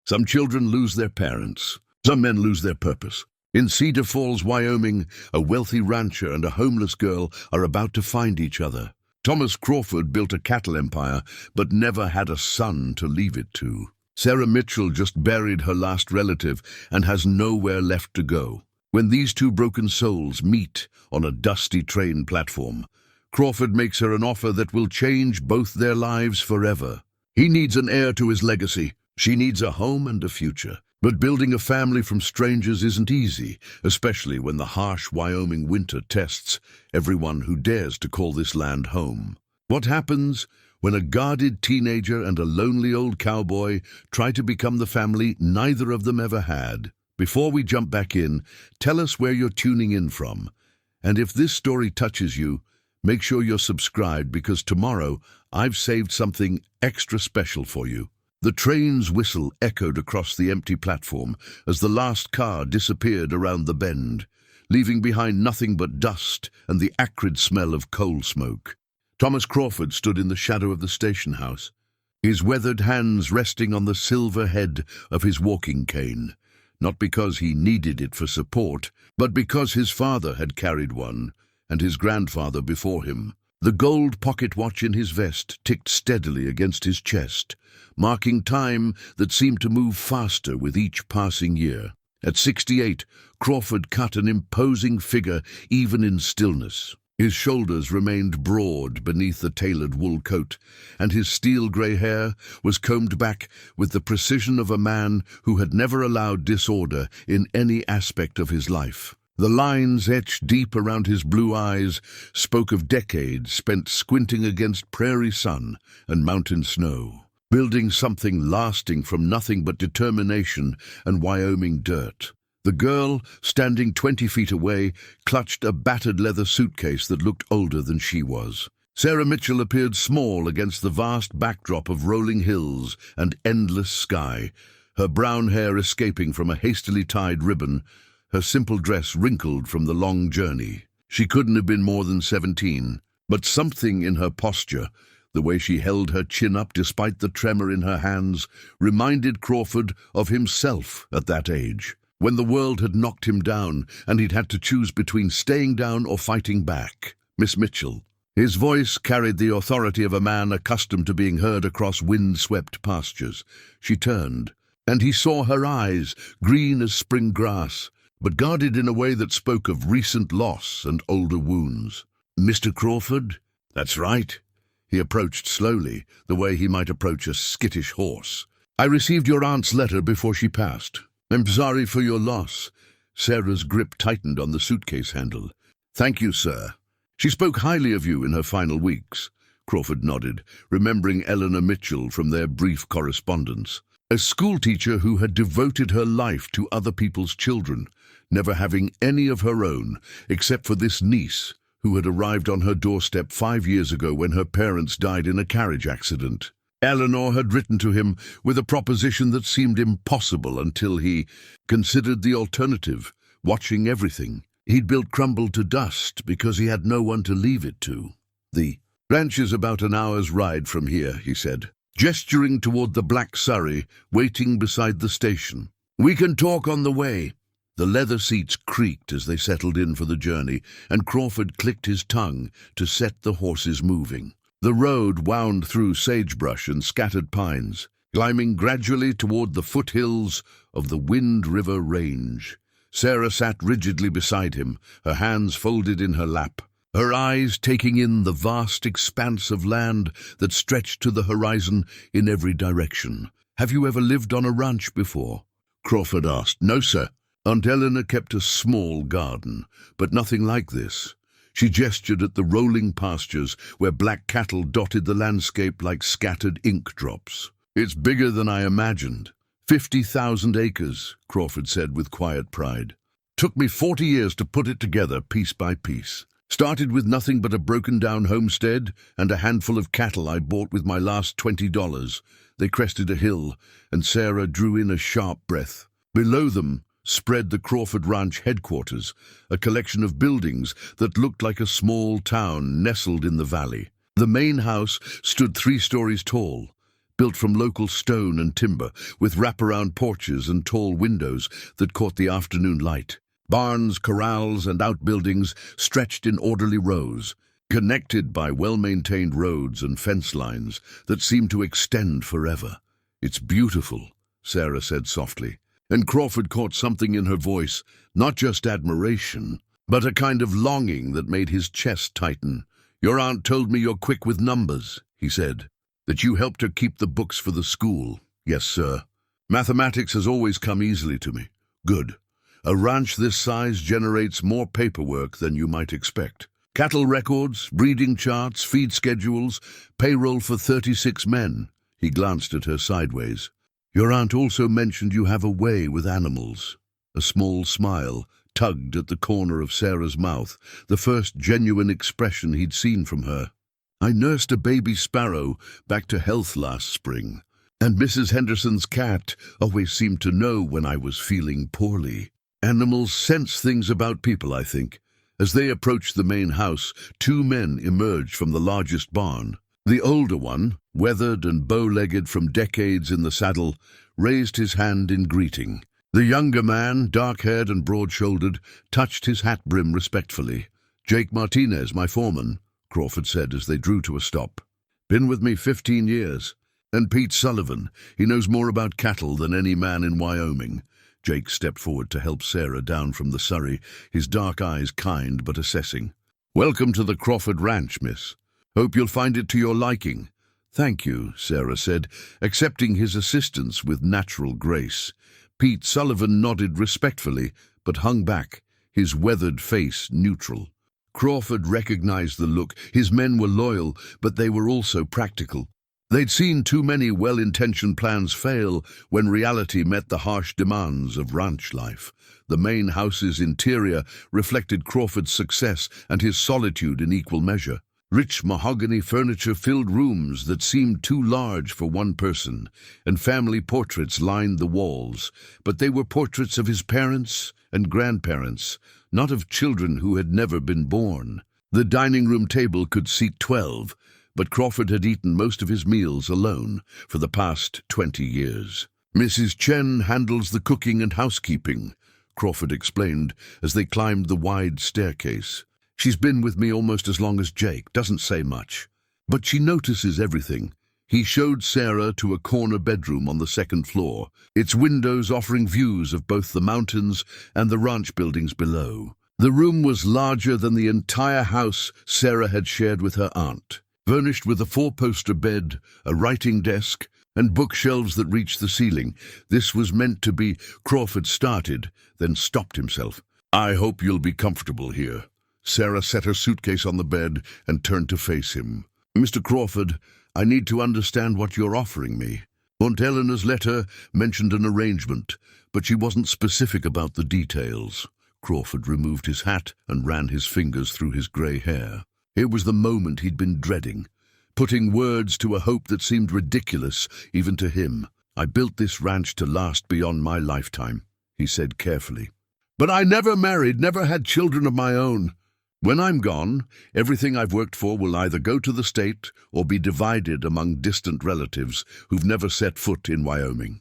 Some children lose their parents. Some men lose their purpose. In Cedar Falls, Wyoming, a wealthy rancher and a homeless girl are about to find each other. Thomas Crawford built a cattle empire, but never had a son to leave it to. Sarah Mitchell just buried her last relative and has nowhere left to go. When these two broken souls meet on a dusty train platform, Crawford makes her an offer that will change both their lives forever. He needs an heir to his legacy. She needs a home and a future. But building a family from strangers isn't easy, especially when the harsh Wyoming winter tests everyone who dares to call this land home. What happens when a guarded teenager and a lonely old cowboy try to become the family neither of them ever had? Before we jump back in, tell us where you're tuning in from. And if this story touches you, make sure you're subscribed, because tomorrow I've saved something extra special for you. The train's whistle echoed across the empty platform as the last car disappeared around the bend, leaving behind nothing but dust and the acrid smell of coal smoke. Thomas Crawford stood in the shadow of the station house, his weathered hands resting on the silver head of his walking cane, not because he needed it for support, but because his father had carried one, and his grandfather before him. The gold pocket watch in his vest ticked steadily against his chest, marking time that seemed to move faster with each passing year. At 68, Crawford cut an imposing figure even in stillness. His shoulders remained broad beneath the tailored wool coat, and his steel-grey hair was combed back with the precision of a man who had never allowed disorder in any aspect of his life. The lines etched deep around his blue eyes spoke of decades spent squinting against prairie sun and mountain snow, building something lasting from nothing but determination and Wyoming dirt. The girl, standing 20 feet away, clutched a battered leather suitcase that looked older than she was. Sarah Mitchell appeared small against the vast backdrop of rolling hills and endless sky, her brown hair escaping from a hastily tied ribbon, her simple dress wrinkled from the long journey. She couldn't have been more than 17, but something in her posture, the way she held her chin up despite the tremor in her hands, reminded Crawford of himself at that age, when the world had knocked him down and he'd had to choose between staying down or fighting back. Miss Mitchell. His voice carried the authority of a man accustomed to being heard across wind-swept pastures. She turned, and he saw her eyes, green as spring grass, but guarded in a way that spoke of recent loss and older wounds. "Mr. Crawford?" "That's right." He approached slowly, the way he might approach a skittish horse. "I received your aunt's letter before she passed. I'm sorry for your loss." Sarah's grip tightened on the suitcase handle. "Thank you, sir. She spoke highly of you in her final weeks." Crawford nodded, remembering Eleanor Mitchell from their brief correspondence. A schoolteacher who had devoted her life to other people's children, never having any of her own, except for this niece, who had arrived on her doorstep 5 years ago when her parents died in a carriage accident. Eleanor had written to him with a proposition that seemed impossible until he considered the alternative, watching everything he'd built crumble to dust because he had no one to leave it to. "The ranch is about an hour's ride from here," he said, gesturing toward the black surrey waiting beside the station. "We can talk on the way." The leather seats creaked as they settled in for the journey, and Crawford clicked his tongue to set the horses moving. The road wound through sagebrush and scattered pines, climbing gradually toward the foothills of the Wind River Range. Sarah sat rigidly beside him, her hands folded in her lap, her eyes taking in the vast expanse of land that stretched to the horizon in every direction. "Have you ever lived on a ranch before?" Crawford asked. "No, sir. Aunt Eleanor kept a small garden, but nothing like this." She gestured at the rolling pastures where black cattle dotted the landscape like scattered ink drops. "It's bigger than I imagined. 50,000 acres, Crawford said with quiet pride. "Took me 40 years to put it together piece by piece. Started with nothing but a broken-down homestead and a handful of cattle I bought with my last $20. They crested a hill, and Sarah drew in a sharp breath. Below them spread the Crawford Ranch headquarters, a collection of buildings that looked like a small town nestled in the valley. The main house stood 3 stories tall, built from local stone and timber, with wraparound porches and tall windows that caught the afternoon light. Barns, corrals, and outbuildings stretched in orderly rows, connected by well-maintained roads and fence lines that seemed to extend forever. "It's beautiful," Sarah said softly, and Crawford caught something in her voice, not just admiration, but a kind of longing that made his chest tighten. "Your aunt told me you're quick with numbers," he said, "that you helped her keep the books for the school." "Yes, sir. Mathematics has always come easily to me." "Good. A ranch this size generates more paperwork than you might expect. Cattle records, breeding charts, feed schedules, payroll for 36 men. He glanced at her sideways. "Your aunt also mentioned you have a way with animals." A small smile tugged at the corner of Sarah's mouth, the first genuine expression he'd seen from her. "I nursed a baby sparrow back to health last spring, and Mrs. Henderson's cat always seemed to know when I was feeling poorly. Animals sense things about people, I think." As they approached the main house, two men emerged from the largest barn. The older one, weathered and bow-legged from decades in the saddle, raised his hand in greeting. The younger man, dark-haired and broad-shouldered, touched his hat brim respectfully. "Jake Martinez, my foreman," Crawford said as they drew to a stop. "Been with me 15 years. And Pete Sullivan. He knows more about cattle than any man in Wyoming." Jake stepped forward to help Sarah down from the surrey, his dark eyes kind but assessing. "Welcome to the Crawford Ranch, miss. Hope you'll find it to your liking." "Thank you," Sarah said, accepting his assistance with natural grace. Pete Sullivan nodded respectfully, but hung back, his weathered face neutral. Crawford recognized the look. His men were loyal, but they were also practical. They'd seen too many well-intentioned plans fail when reality met the harsh demands of ranch life. The main house's interior reflected Crawford's success and his solitude in equal measure. Rich mahogany furniture filled rooms that seemed too large for one person, and family portraits lined the walls. But they were portraits of his parents and grandparents, not of children who had never been born. The dining room table could seat 12, but Crawford had eaten most of his meals alone for the past 20 years. "Mrs. Chen handles the cooking and housekeeping," Crawford explained as they climbed the wide staircase. "She's been with me almost as long as Jake, doesn't say much, but she notices everything." He showed Sarah to a corner bedroom on the second floor, its windows offering views of both the mountains and the ranch buildings below. The room was larger than the entire house Sarah had shared with her aunt. Furnished with a 4-poster bed, a writing desk, and bookshelves that reached the ceiling. This was meant to be. Crawford started, then stopped himself. "I hope you'll be comfortable here." Sarah set her suitcase on the bed and turned to face him. "Mr. Crawford, I need to understand what you're offering me." Aunt Eleanor's letter mentioned an arrangement, but she wasn't specific about the details. Crawford removed his hat and ran his fingers through his grey hair. It was the moment he'd been dreading, putting words to a hope that seemed ridiculous even to him. "I built this ranch to last beyond my lifetime," he said carefully. "But I never married, never had children of my own. When I'm gone, everything I've worked for will either go to the state or be divided among distant relatives who've never set foot in Wyoming."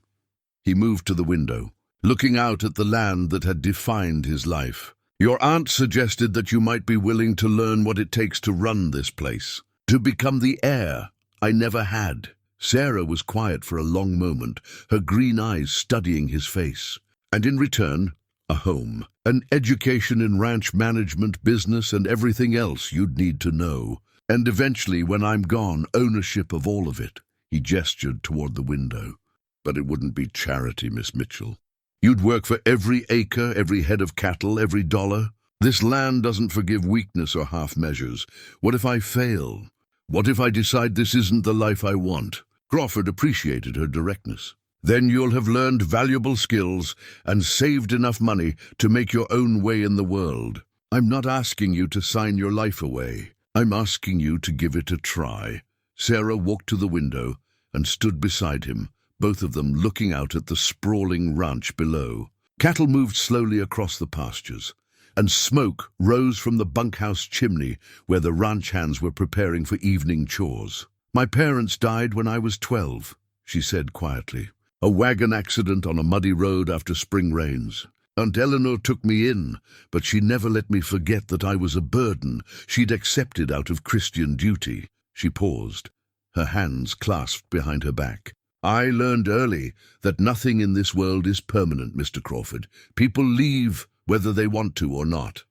He moved to the window, looking out at the land that had defined his life. "Your aunt suggested that you might be willing to learn what it takes to run this place, to become the heir I never had." Sarah was quiet for a long moment, her green eyes studying his face. "And in return, a home, an education in ranch management, business, and everything else you'd need to know. And eventually, when I'm gone, ownership of all of it." He gestured toward the window. "But it wouldn't be charity, Miss Mitchell. You'd work for every acre, every head of cattle, every dollar. This land doesn't forgive weakness or half measures. What if I fail? What if I decide this isn't the life I want?" Crawford appreciated her directness. "Then you'll have learned valuable skills and saved enough money to make your own way in the world. I'm not asking you to sign your life away. I'm asking you to give it a try." Sarah walked to the window and stood beside him, both of them looking out at the sprawling ranch below. Cattle moved slowly across the pastures, and smoke rose from the bunkhouse chimney where the ranch hands were preparing for evening chores. "My parents died when I was 12. she said quietly. "A wagon accident on a muddy road after spring rains. Aunt Eleanor took me in, but she never let me forget that I was a burden she'd accepted out of Christian duty." She paused, her hands clasped behind her back. "I learned early that nothing in this world is permanent, Mr. Crawford. People leave whether they want to or not."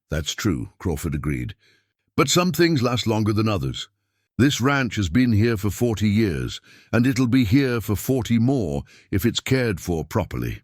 "That's true," Crawford agreed. "But some things last longer than others. This ranch has been here for 40 years, and it'll be here for 40 more if it's cared for properly.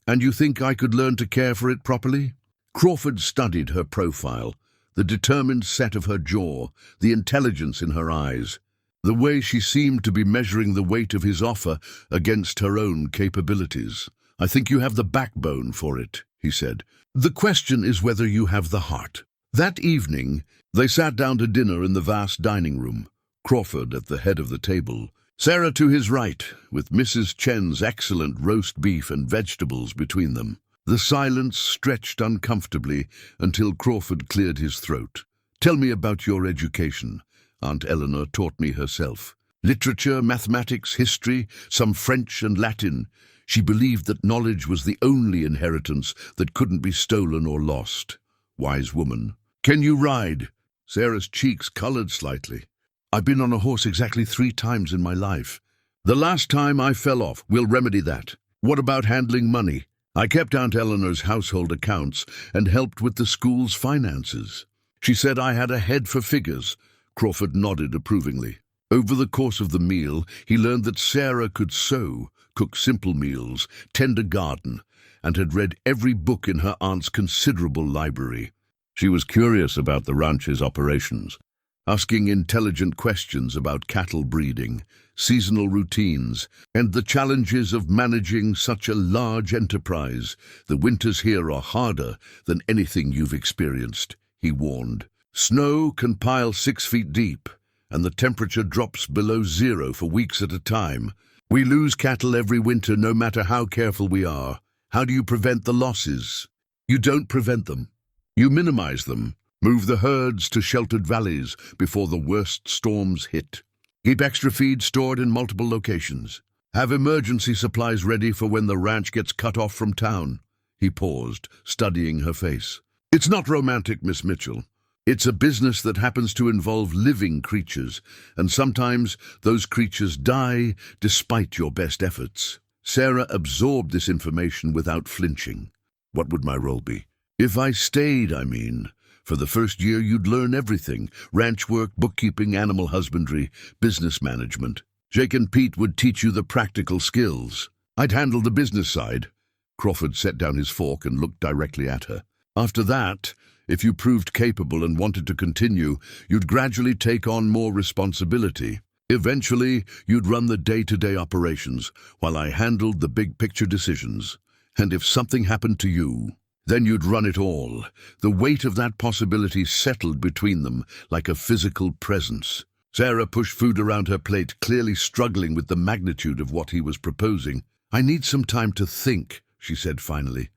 And you think I could learn to care for it properly?" Crawford studied her profile, the determined set of her jaw, the intelligence in her eyes, the way she seemed to be measuring the weight of his offer against her own capabilities. "I think you have the backbone for it," he said. "The question is whether you have the heart." That evening, they sat down to dinner in the vast dining room, Crawford at the head of the table, Sarah to his right, with Mrs. Chen's excellent roast beef and vegetables between them. The silence stretched uncomfortably until Crawford cleared his throat. "Tell me about your education. Aunt Eleanor taught me herself. Literature, mathematics, history, some French and Latin. She believed that knowledge was the only inheritance that couldn't be stolen or lost. Wise woman. Can you ride?" Sarah's cheeks colored slightly. "I've been on a horse exactly 3 times in my life. The last time I fell off. We'll remedy that. What about handling money? I kept Aunt Eleanor's household accounts and helped with the school's finances. She said I had a head for figures." Crawford nodded approvingly. Over the course of the meal, he learned that Sarah could sew, cook simple meals, tend a garden, and had read every book in her aunt's considerable library. She was curious about the ranch's operations, asking intelligent questions about cattle breeding, seasonal routines, and the challenges of managing such a large enterprise. "The winters here are harder than anything you've experienced," he warned. "Snow can pile 6 feet deep, and the temperature drops below 0 for weeks at a time. We lose cattle every winter no matter how careful we are. How do you prevent the losses?" "You don't prevent them. You minimize them. Move the herds to sheltered valleys before the worst storms hit. Keep extra feed stored in multiple locations. Have emergency supplies ready for when the ranch gets cut off from town." He paused, studying her face. "It's not romantic, Miss Mitchell. It's a business that happens to involve living creatures, and sometimes those creatures die despite your best efforts." Sarah absorbed this information without flinching. "What would my role be?" "If I stayed, I mean. For the first year you'd learn everything: ranch work, bookkeeping, animal husbandry, business management. Jake and Pete would teach you the practical skills. I'd handle the business side." Crawford set down his fork and looked directly at her. "After that, if you proved capable and wanted to continue, you'd gradually take on more responsibility. Eventually, you'd run the day-to-day operations, while I handled the big-picture decisions. And if something happened to you, then you'd run it all." The weight of that possibility settled between them like a physical presence. Sarah pushed food around her plate, clearly struggling with the magnitude of what he was proposing. "I need some time to think," she said finally.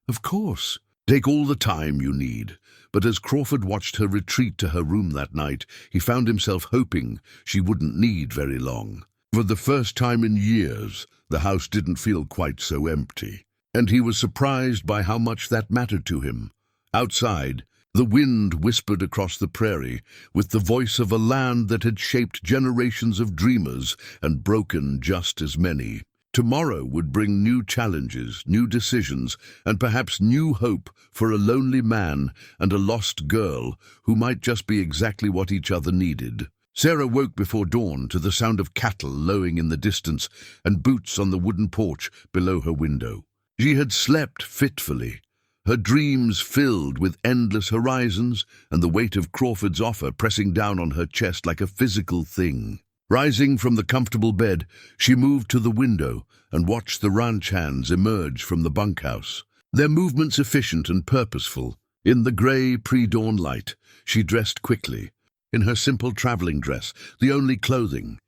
"Of course. Take all the time you need." But as Crawford watched her retreat to her room that night, he found himself hoping she wouldn't need very long. For the first time in years, the house didn't feel quite so empty, and he was surprised by how much that mattered to him. Outside, the wind whispered across the prairie with the voice of a land that had shaped generations of dreamers and broken just as many. Tomorrow would bring new challenges, new decisions, and perhaps new hope for a lonely man and a lost girl who might just be exactly what each other needed. Sarah woke before dawn to the sound of cattle lowing in the distance and boots on the wooden porch below her window. She had slept fitfully, her dreams filled with endless horizons and the weight of Crawford's offer pressing down on her chest like a physical thing. Rising from the comfortable bed, she moved to the window and watched the ranch hands emerge from the bunkhouse, their movements efficient and purposeful. In the grey pre-dawn light, she dressed quickly, in her simple traveling dress, the only clothing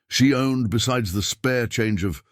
she owned besides the spare change of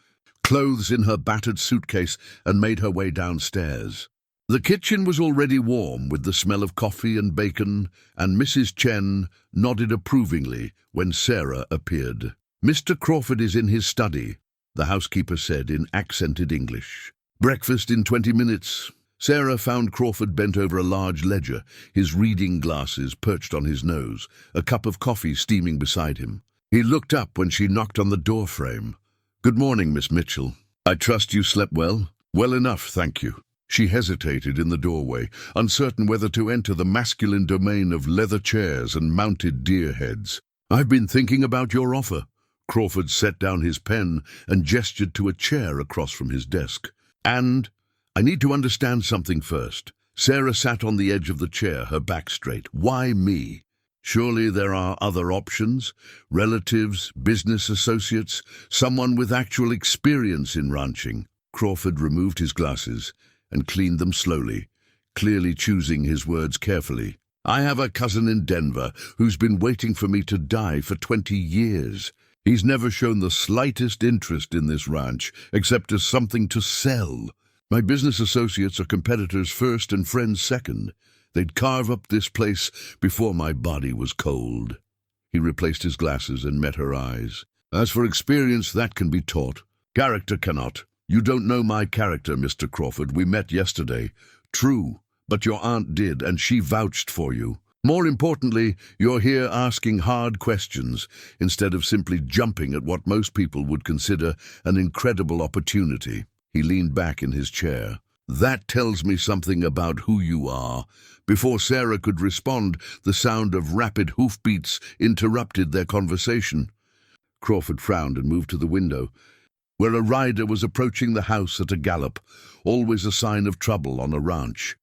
clothes in her battered suitcase, and made her way downstairs. The kitchen was already warm with the smell of coffee and bacon, and Mrs. Chen nodded approvingly when Sarah appeared. "Mr. Crawford is in his study," the housekeeper said in accented English. "Breakfast in 20 minutes. Sarah found Crawford bent over a large ledger, his reading glasses perched on his nose, a cup of coffee steaming beside him. He looked up when she knocked on the door frame. "Good morning, Miss Mitchell. I trust you slept well?" "Well enough, thank you." She hesitated in the doorway, uncertain whether to enter the masculine domain of leather chairs and mounted deer heads. "I've been thinking about your offer." Crawford set down his pen and gestured to a chair across from his desk. "And I need to understand something first." Sarah sat on the edge of the chair, her back straight. "Why me? Surely there are other options? Relatives, business associates, someone with actual experience in ranching." Crawford removed his glasses and cleaned them slowly, clearly choosing his words carefully. "I have a cousin in Denver who's been waiting for me to die for 20 years. He's never shown the slightest interest in this ranch, except as something to sell. My business associates are competitors first and friends second. They'd carve up this place before my body was cold." He replaced his glasses and met her eyes. "As for experience, that can be taught. Character cannot. You don't know my character, Mr. Crawford. We met yesterday. True, but your aunt did, and she vouched for you. More importantly, you're here asking hard questions instead of simply jumping at what most people would consider an incredible opportunity." He leaned back in his chair. "That tells me something about who you are." Before Sarah could respond, the sound of rapid hoofbeats interrupted their conversation. Crawford frowned and moved to the window, where a rider was approaching the house at a gallop, always a sign of trouble on a ranch.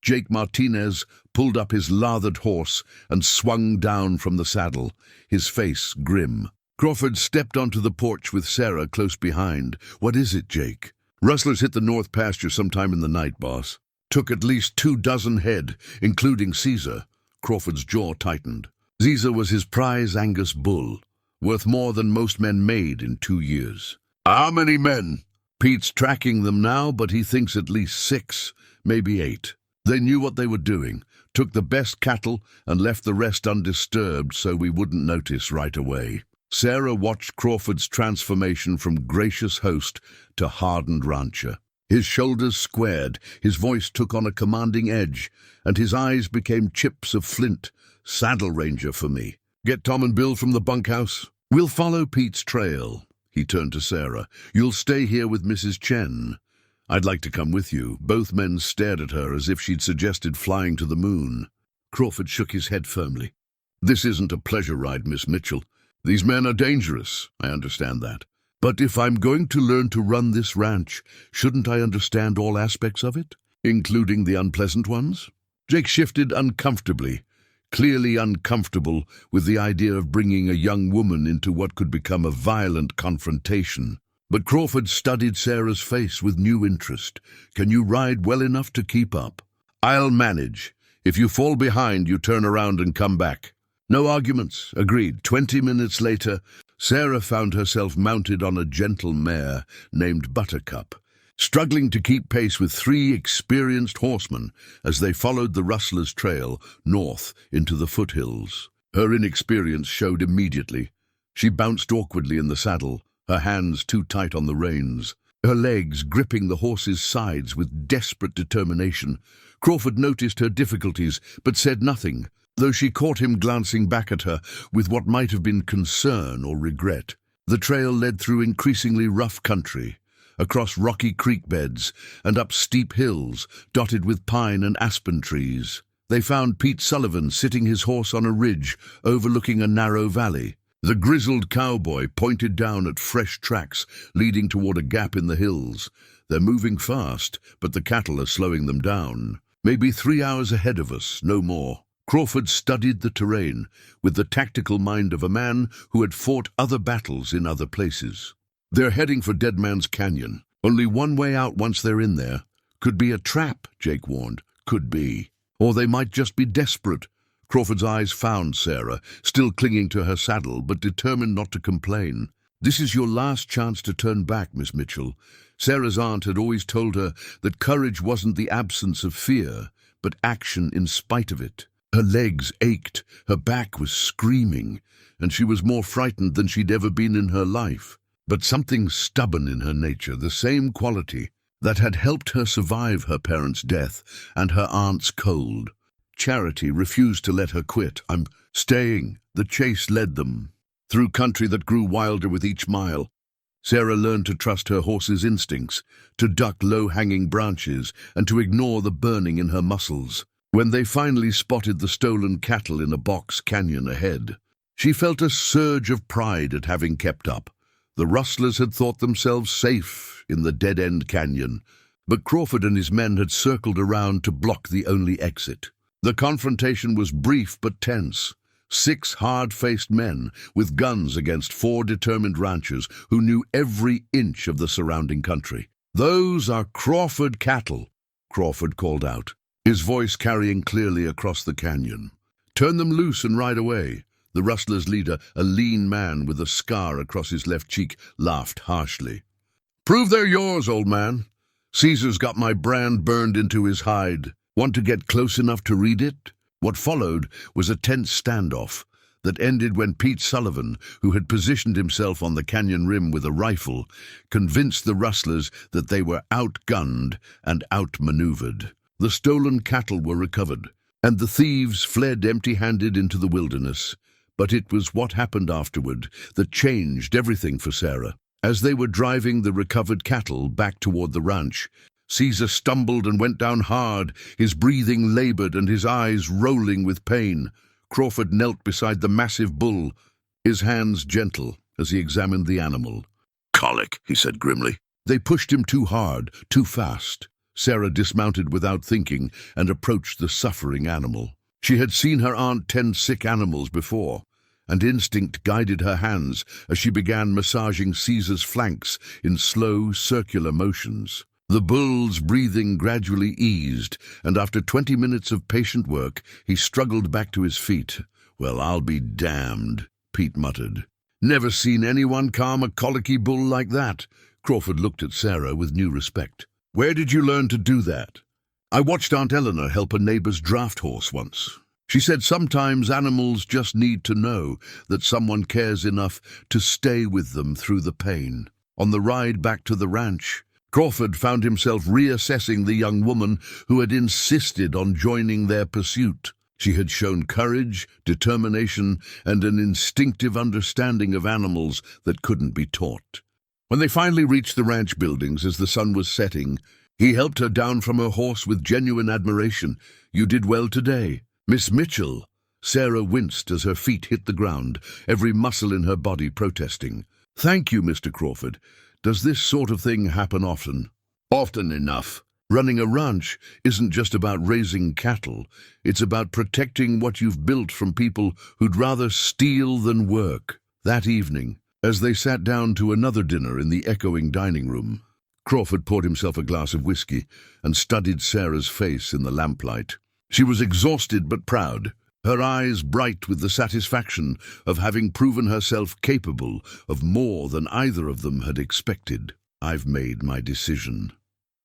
Jake Martinez pulled up his lathered horse and swung down from the saddle, his face grim. Crawford stepped onto the porch with Sarah close behind. "What is it, Jake?" "Rustlers hit the north pasture sometime in the night, boss. Took at least 24 head, including Caesar." Crawford's jaw tightened. Caesar was his prize Angus bull, worth more than most men made in 2 years. "How many men?" "Pete's tracking them now, but he thinks at least 6, maybe 8. They knew what they were doing, took the best cattle and left the rest undisturbed so we wouldn't notice right away." Sarah watched Crawford's transformation from gracious host to hardened rancher. His shoulders squared, his voice took on a commanding edge, and his eyes became chips of flint. "Saddle ranger for me. Get Tom and Bill from the bunkhouse. We'll follow Pete's trail." He turned to Sarah. "You'll stay here with Mrs. Chen. I'd like to come with you." Both men stared at her as if she'd suggested flying to the moon. Crawford shook his head firmly. "This isn't a pleasure ride, Miss Mitchell. These men are dangerous. I understand that. But if I'm going to learn to run this ranch, shouldn't I understand all aspects of it, including the unpleasant ones?" Jake shifted uncomfortably, clearly uncomfortable with the idea of bringing a young woman into what could become a violent confrontation. But Crawford studied Sarah's face with new interest. "Can you ride well enough to keep up?" "I'll manage. If you fall behind, you turn around and come back." "No arguments." Agreed. 20 minutes later, Sarah found herself mounted on a gentle mare named Buttercup, struggling to keep pace with 3 experienced horsemen as they followed the rustlers' trail north into the foothills. Her inexperience showed immediately. She bounced awkwardly in the saddle, her hands too tight on the reins, her legs gripping the horse's sides with desperate determination. Crawford noticed her difficulties, but said nothing, though she caught him glancing back at her with what might have been concern or regret. The trail led through increasingly rough country, across rocky creek beds and up steep hills dotted with pine and aspen trees. They found Pete Sullivan sitting his horse on a ridge overlooking a narrow valley. The grizzled cowboy pointed down at fresh tracks leading toward a gap in the hills. "They're moving fast, but the cattle are slowing them down. Maybe 3 hours ahead of us, no more." Crawford studied the terrain with the tactical mind of a man who had fought other battles in other places. "They're heading for Dead Man's Canyon. Only one way out once they're in there. Could be a trap," Jake warned. "Could be. Or they might just be desperate." Crawford's eyes found Sarah, still clinging to her saddle, but determined not to complain. "This is your last chance to turn back, Miss Mitchell." Sarah's aunt had always told her that courage wasn't the absence of fear, but action in spite of it. Her legs ached, her back was screaming, and she was more frightened than she'd ever been in her life. But something stubborn in her nature, the same quality that had helped her survive her parents' death and her aunt's cold. Charity refused to let her quit. "I'm staying." The chase led them through country that grew wilder with each mile. Sarah learned to trust her horse's instincts, to duck low-hanging branches, and to ignore the burning in her muscles. When they finally spotted the stolen cattle in a box canyon ahead, she felt a surge of pride at having kept up. The rustlers had thought themselves safe in the dead-end canyon, but Crawford and his men had circled around to block the only exit. The confrontation was brief but tense. 6 hard-faced men with guns against 4 determined ranchers who knew every inch of the surrounding country. "Those are Crawford cattle," Crawford called out, his voice carrying clearly across the canyon. "Turn them loose and ride away." The rustlers' leader, a lean man with a scar across his left cheek, laughed harshly. "Prove they're yours, old man. Caesar's got my brand burned into his hide. Want to get close enough to read it?" What followed was a tense standoff that ended when Pete Sullivan, who had positioned himself on the canyon rim with a rifle, convinced the rustlers that they were outgunned and outmaneuvered. The stolen cattle were recovered, and the thieves fled empty-handed into the wilderness. But it was what happened afterward that changed everything for Sarah. As they were driving the recovered cattle back toward the ranch, Caesar stumbled and went down hard, his breathing labored and his eyes rolling with pain. Crawford knelt beside the massive bull, his hands gentle as he examined the animal. "Colic," he said grimly. They pushed him too hard, too fast. Sarah dismounted without thinking and approached the suffering animal. She had seen her aunt tend sick animals before, and instinct guided her hands as she began massaging Caesar's flanks in slow, circular motions. The bull's breathing gradually eased, and after 20 minutes of patient work, he struggled back to his feet. "Well, I'll be damned," Pete muttered. "Never seen anyone calm a colicky bull like that." Crawford looked at Sarah with new respect. "Where did you learn to do that?" "I watched Aunt Eleanor help a neighbor's draft horse once. She said sometimes animals just need to know that someone cares enough to stay with them through the pain." On the ride back to the ranch, Crawford found himself reassessing the young woman who had insisted on joining their pursuit. She had shown courage, determination, and an instinctive understanding of animals that couldn't be taught. When they finally reached the ranch buildings as the sun was setting, he helped her down from her horse with genuine admiration. "You did well today, Miss Mitchell." Sarah winced as her feet hit the ground, every muscle in her body protesting. "Thank you, Mr. Crawford. Does this sort of thing happen often?" "Often enough. Running a ranch isn't just about raising cattle. It's about protecting what you've built from people who'd rather steal than work." That evening, as they sat down to another dinner in the echoing dining room, Crawford poured himself a glass of whiskey and studied Sarah's face in the lamplight. She was exhausted but proud, her eyes bright with the satisfaction of having proven herself capable of more than either of them had expected. "I've made my decision,"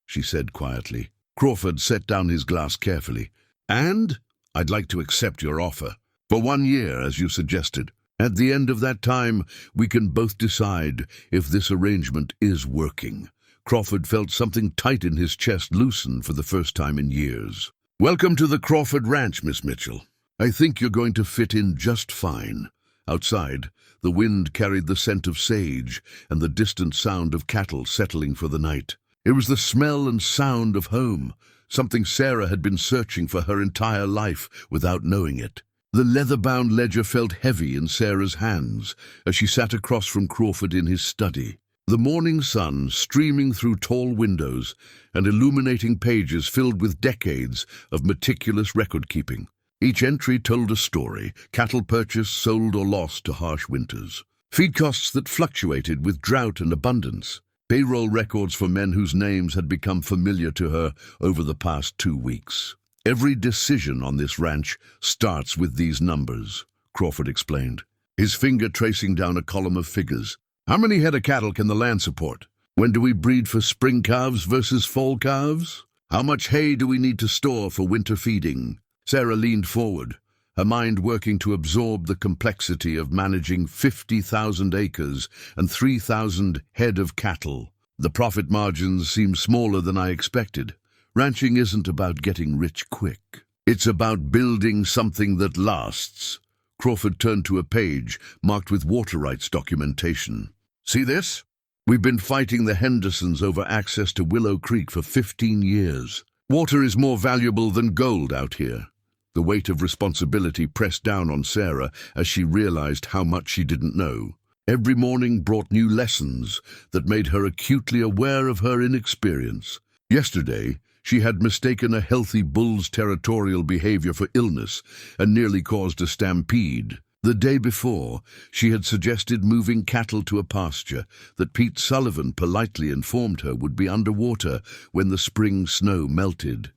she said quietly. Crawford set down his glass carefully. "And I'd like to accept your offer. For 1 year, as you suggested. At the end of that time, we can both decide if this arrangement is working." Crawford felt something tight in his chest loosen for the first time in years. "Welcome to the Crawford Ranch, Miss Mitchell. I think you're going to fit in just fine." Outside, the wind carried the scent of sage and the distant sound of cattle settling for the night. It was the smell and sound of home, something Sarah had been searching for her entire life without knowing it. The leather-bound ledger felt heavy in Sarah's hands as she sat across from Crawford in his study. The morning sun streaming through tall windows and illuminating pages filled with decades of meticulous record-keeping. Each entry told a story: cattle purchased, sold or lost to harsh winters, feed costs that fluctuated with drought and abundance, payroll records for men whose names had become familiar to her over the past 2 weeks. "Every decision on this ranch starts with these numbers," Crawford explained, his finger tracing down a column of figures. "How many head of cattle can the land support? When do we breed for spring calves versus fall calves? How much hay do we need to store for winter feeding? Sarah leaned forward, her mind working to absorb the complexity of managing 50,000 acres and 3,000 head of cattle. The profit margins seem smaller than I expected. Ranching isn't about getting rich quick. It's about building something that lasts. Crawford turned to a page marked with water rights documentation. See this? We've been fighting the Hendersons over access to Willow Creek for 15 years. Water is more valuable than gold out here. The weight of responsibility pressed down on Sarah as she realized how much she didn't know. Every morning brought new lessons that made her acutely aware of her inexperience. Yesterday, she had mistaken a healthy bull's territorial behavior for illness and nearly caused a stampede. The day before, she had suggested moving cattle to a pasture that Pete Sullivan politely informed her would be underwater when the spring snow melted.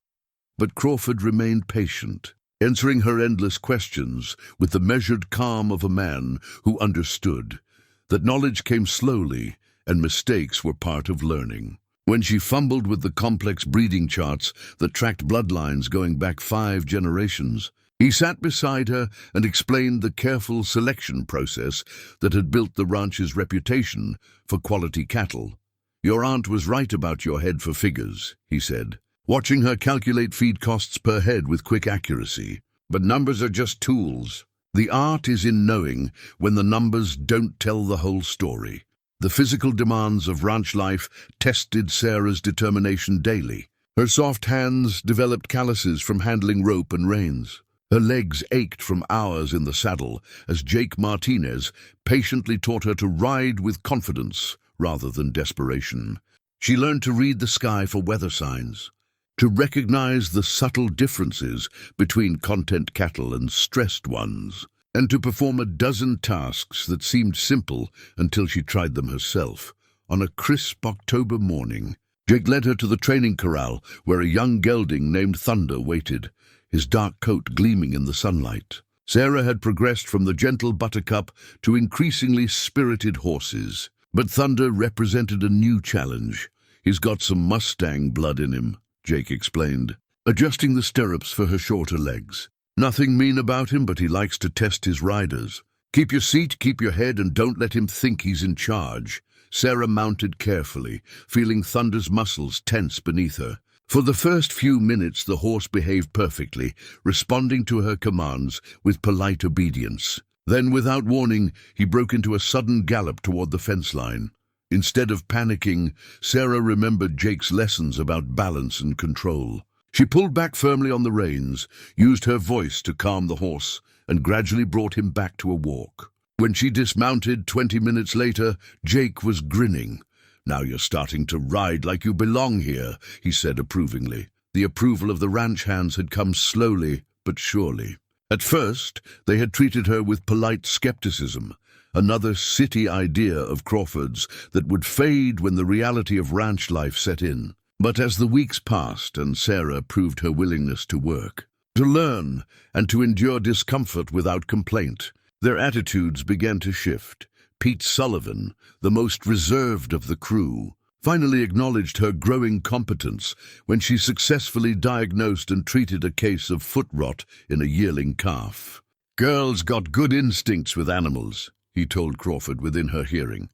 But Crawford remained patient, answering her endless questions with the measured calm of a man who understood that knowledge came slowly and mistakes were part of learning. When she fumbled with the complex breeding charts that tracked bloodlines going back 5 generations, he sat beside her and explained the careful selection process that had built the ranch's reputation for quality cattle. "Your aunt was right about your head for figures," he said, watching her calculate feed costs per head with quick accuracy. "But numbers are just tools. The art is in knowing when the numbers don't tell the whole story." The physical demands of ranch life tested Sarah's determination daily. Her soft hands developed calluses from handling rope and reins. Her legs ached from hours in the saddle as Jake Martinez patiently taught her to ride with confidence rather than desperation. She learned to read the sky for weather signs, to recognize the subtle differences between content cattle and stressed ones, and to perform a dozen tasks that seemed simple until she tried them herself. On a crisp October morning, Jake led her to the training corral where a young gelding named Thunder waited, his dark coat gleaming in the sunlight. Sarah had progressed from the gentle Buttercup to increasingly spirited horses, but Thunder represented a new challenge. "He's got some Mustang blood in him," Jake explained, adjusting the stirrups for her shorter legs. "Nothing mean about him, but he likes to test his riders. Keep your seat, keep your head, and don't let him think he's in charge." Sarah mounted carefully, feeling Thunder's muscles tense beneath her. For the first few minutes the horse behaved perfectly, responding to her commands with polite obedience. Then, without warning, he broke into a sudden gallop toward the fence line. Instead of panicking, Sarah remembered Jake's lessons about balance and control. She pulled back firmly on the reins, used her voice to calm the horse, and gradually brought him back to a walk. When she dismounted 20 minutes later, Jake was grinning. "Now you're starting to ride like you belong here," he said approvingly. The approval of the ranch hands had come slowly but surely. At first, they had treated her with polite skepticism, another city idea of Crawford's that would fade when the reality of ranch life set in. But as the weeks passed and Sarah proved her willingness to work, to learn, and to endure discomfort without complaint, their attitudes began to shift. Pete Sullivan, the most reserved of the crew, finally acknowledged her growing competence when she successfully diagnosed and treated a case of foot rot in a yearling calf. "Girl's got good instincts with animals," he told Crawford within her hearing.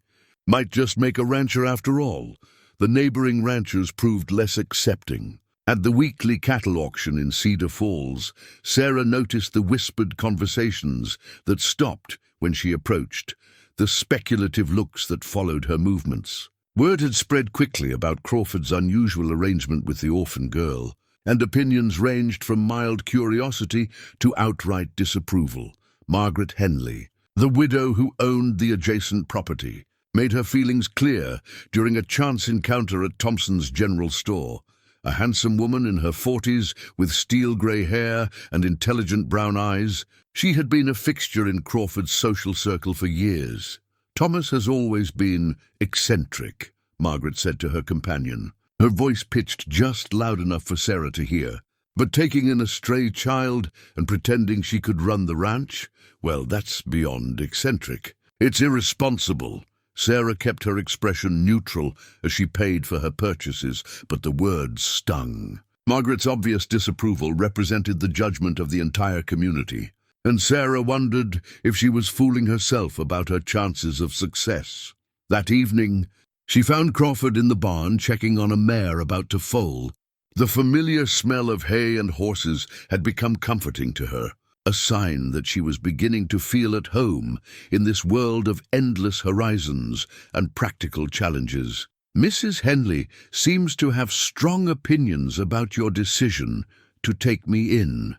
"Might just make a rancher after all." The neighboring ranchers proved less accepting. At the weekly cattle auction in Cedar Falls, Sarah noticed the whispered conversations that stopped when she approached, the speculative looks that followed her movements. Word had spread quickly about Crawford's unusual arrangement with the orphan girl, and opinions ranged from mild curiosity to outright disapproval. Margaret Henley, the widow who owned the adjacent property, made her feelings clear during a chance encounter at Thompson's general store. A handsome woman in her 40s with steel-gray hair and intelligent brown eyes, she had been a fixture in Crawford's social circle for years. "Thomas has always been eccentric," Margaret said to her companion, her voice pitched just loud enough for Sarah to hear. "But taking in a stray child and pretending she could run the ranch, well, that's beyond eccentric. It's irresponsible." Sarah kept her expression neutral as she paid for her purchases, but the words stung. Margaret's obvious disapproval represented the judgment of the entire community, and Sarah wondered if she was fooling herself about her chances of success. That evening, she found Crawford in the barn checking on a mare about to foal. The familiar smell of hay and horses had become comforting to her, a sign that she was beginning to feel at home in this world of endless horizons and practical challenges. "Mrs. Henley seems to have strong opinions about your decision to take me in,"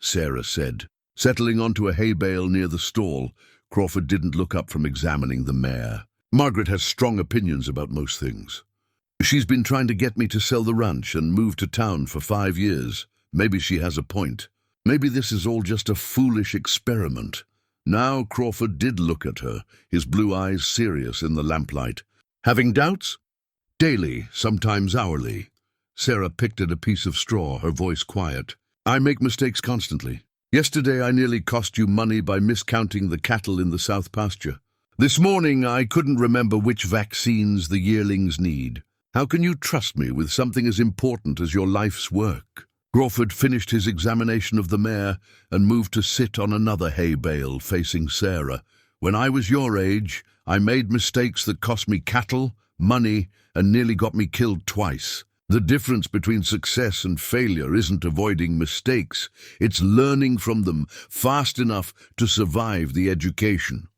Sarah said. Settling onto a hay bale near the stall, Crawford didn't look up from examining the mare. "Margaret has strong opinions about most things. She's been trying to get me to sell the ranch and move to town for 5 years. Maybe she has a point. Maybe this is all just a foolish experiment." Now Crawford did look at her, his blue eyes serious in the lamplight. "Having doubts?" "Daily, sometimes hourly." Sarah picked at a piece of straw, her voice quiet. "I make mistakes constantly. Yesterday I nearly cost you money by miscounting the cattle in the south pasture. This morning I couldn't remember which vaccines the yearlings need. How can you trust me with something as important as your life's work?" Crawford finished his examination of the mare and moved to sit on another hay bale facing Sarah. "When I was your age, I made mistakes that cost me cattle, money, and nearly got me killed twice. The difference between success and failure isn't avoiding mistakes, it's learning from them fast enough to survive the education."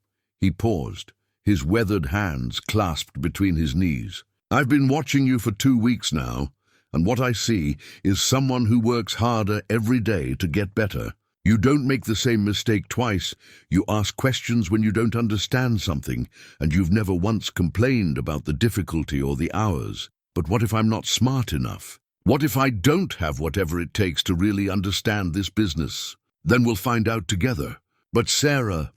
He paused, his weathered hands clasped between his knees. "I've been watching you for 2 weeks now, and what I see is someone who works harder every day to get better. You don't make the same mistake twice. You ask questions when you don't understand something, and you've never once complained about the difficulty or the hours. But what if I'm not smart enough? What if I don't have whatever it takes to really understand this business? Then we'll find out together." But Sarah...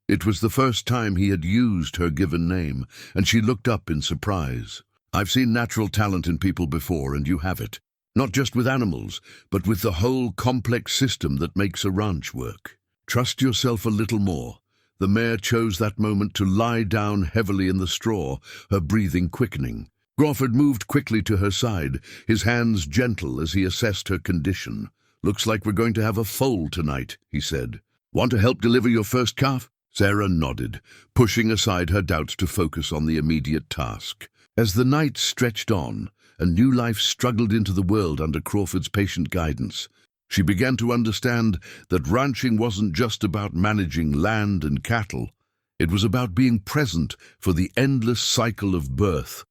It was the first time he had used her given name, and she looked up in surprise. "I've seen natural talent in people before, and you have it. Not just with animals, but with the whole complex system that makes a ranch work. Trust yourself a little more." The mare chose that moment to lie down heavily in the straw, her breathing quickening. Crawford moved quickly to her side, his hands gentle as he assessed her condition. "Looks like we're going to have a foal tonight," he said. "Want to help deliver your first calf?" Sarah nodded, pushing aside her doubts to focus on the immediate task. As the night stretched on, a new life struggled into the world under Crawford's patient guidance. She began to understand that ranching wasn't just about managing land and cattle. It was about being present for the endless cycle of birth,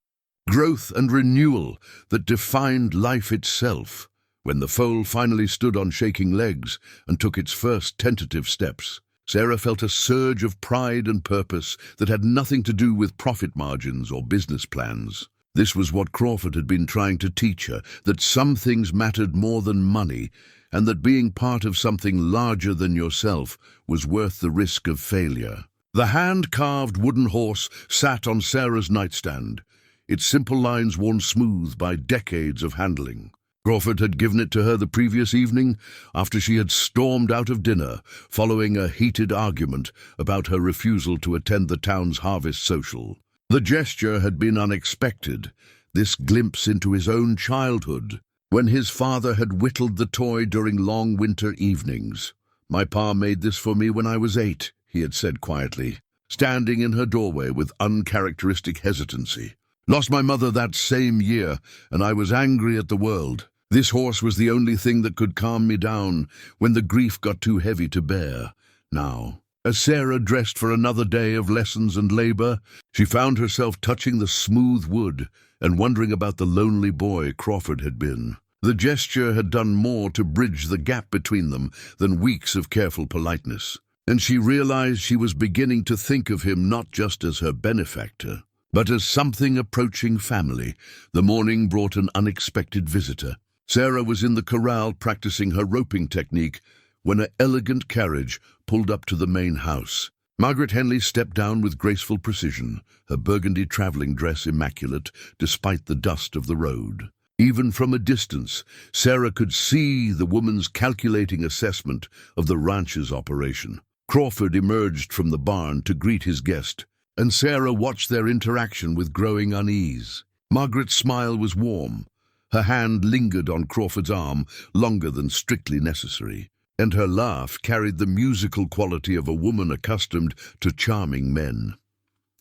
growth and renewal that defined life itself. When the foal finally stood on shaking legs and took its first tentative steps, Sarah felt a surge of pride and purpose that had nothing to do with profit margins or business plans. This was what Crawford had been trying to teach her, that some things mattered more than money, and that being part of something larger than yourself was worth the risk of failure. The hand-carved wooden horse sat on Sarah's nightstand, its simple lines worn smooth by decades of handling. Crawford had given it to her the previous evening after she had stormed out of dinner following a heated argument about her refusal to attend the town's harvest social. The gesture had been unexpected, this glimpse into his own childhood, when his father had whittled the toy during long winter evenings. "My pa made this for me when I was 8, he had said quietly, standing in her doorway with uncharacteristic hesitancy. "Lost my mother that same year, and I was angry at the world. This horse was the only thing that could calm me down when the grief got too heavy to bear." Now, as Sarah dressed for another day of lessons and labor, she found herself touching the smooth wood and wondering about the lonely boy Crawford had been. The gesture had done more to bridge the gap between them than weeks of careful politeness, and she realized she was beginning to think of him not just as her benefactor, but as something approaching family. The morning brought an unexpected visitor. Sarah was in the corral practicing her roping technique when an elegant carriage pulled up to the main house. Margaret Henley stepped down with graceful precision, her burgundy traveling dress immaculate despite the dust of the road. Even from a distance, Sarah could see the woman's calculating assessment of the ranch's operation. Crawford emerged from the barn to greet his guest, and Sarah watched their interaction with growing unease. Margaret's smile was warm, Her hand lingered on Crawford's arm longer than strictly necessary, and her laugh carried the musical quality of a woman accustomed to charming men.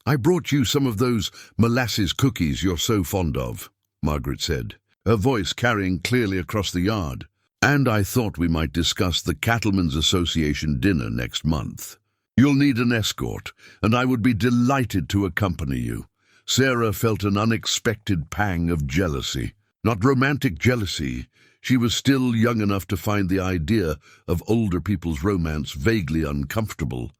"I brought you some of those molasses cookies you're so fond of," Margaret said, her voice carrying clearly across the yard. "And I thought we might discuss the Cattlemen's Association dinner next month. You'll need an escort, and I would be delighted to accompany you." Sarah felt an unexpected pang of jealousy. Not romantic jealousy. She was still young enough to find the idea of older people's romance vaguely uncomfortable,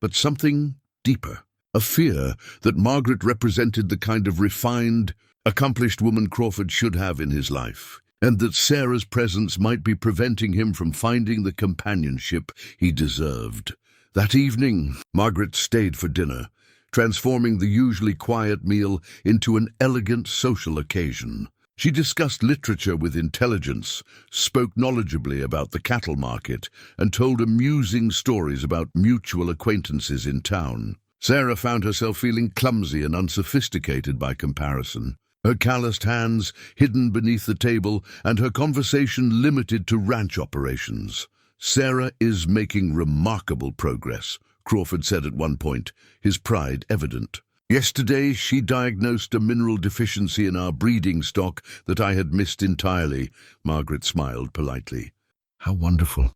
but something deeper. A fear that Margaret represented the kind of refined, accomplished woman Crawford should have in his life, and that Sarah's presence might be preventing him from finding the companionship he deserved. That evening, Margaret stayed for dinner, transforming the usually quiet meal into an elegant social occasion. She discussed literature with intelligence, spoke knowledgeably about the cattle market, and told amusing stories about mutual acquaintances in town. Sarah found herself feeling clumsy and unsophisticated by comparison, her calloused hands hidden beneath the table and her conversation limited to ranch operations. "Sarah is making remarkable progress," Crawford said at one point, his pride evident. "Yesterday she diagnosed a mineral deficiency in our breeding stock that I had missed entirely." Margaret smiled politely. "How wonderful.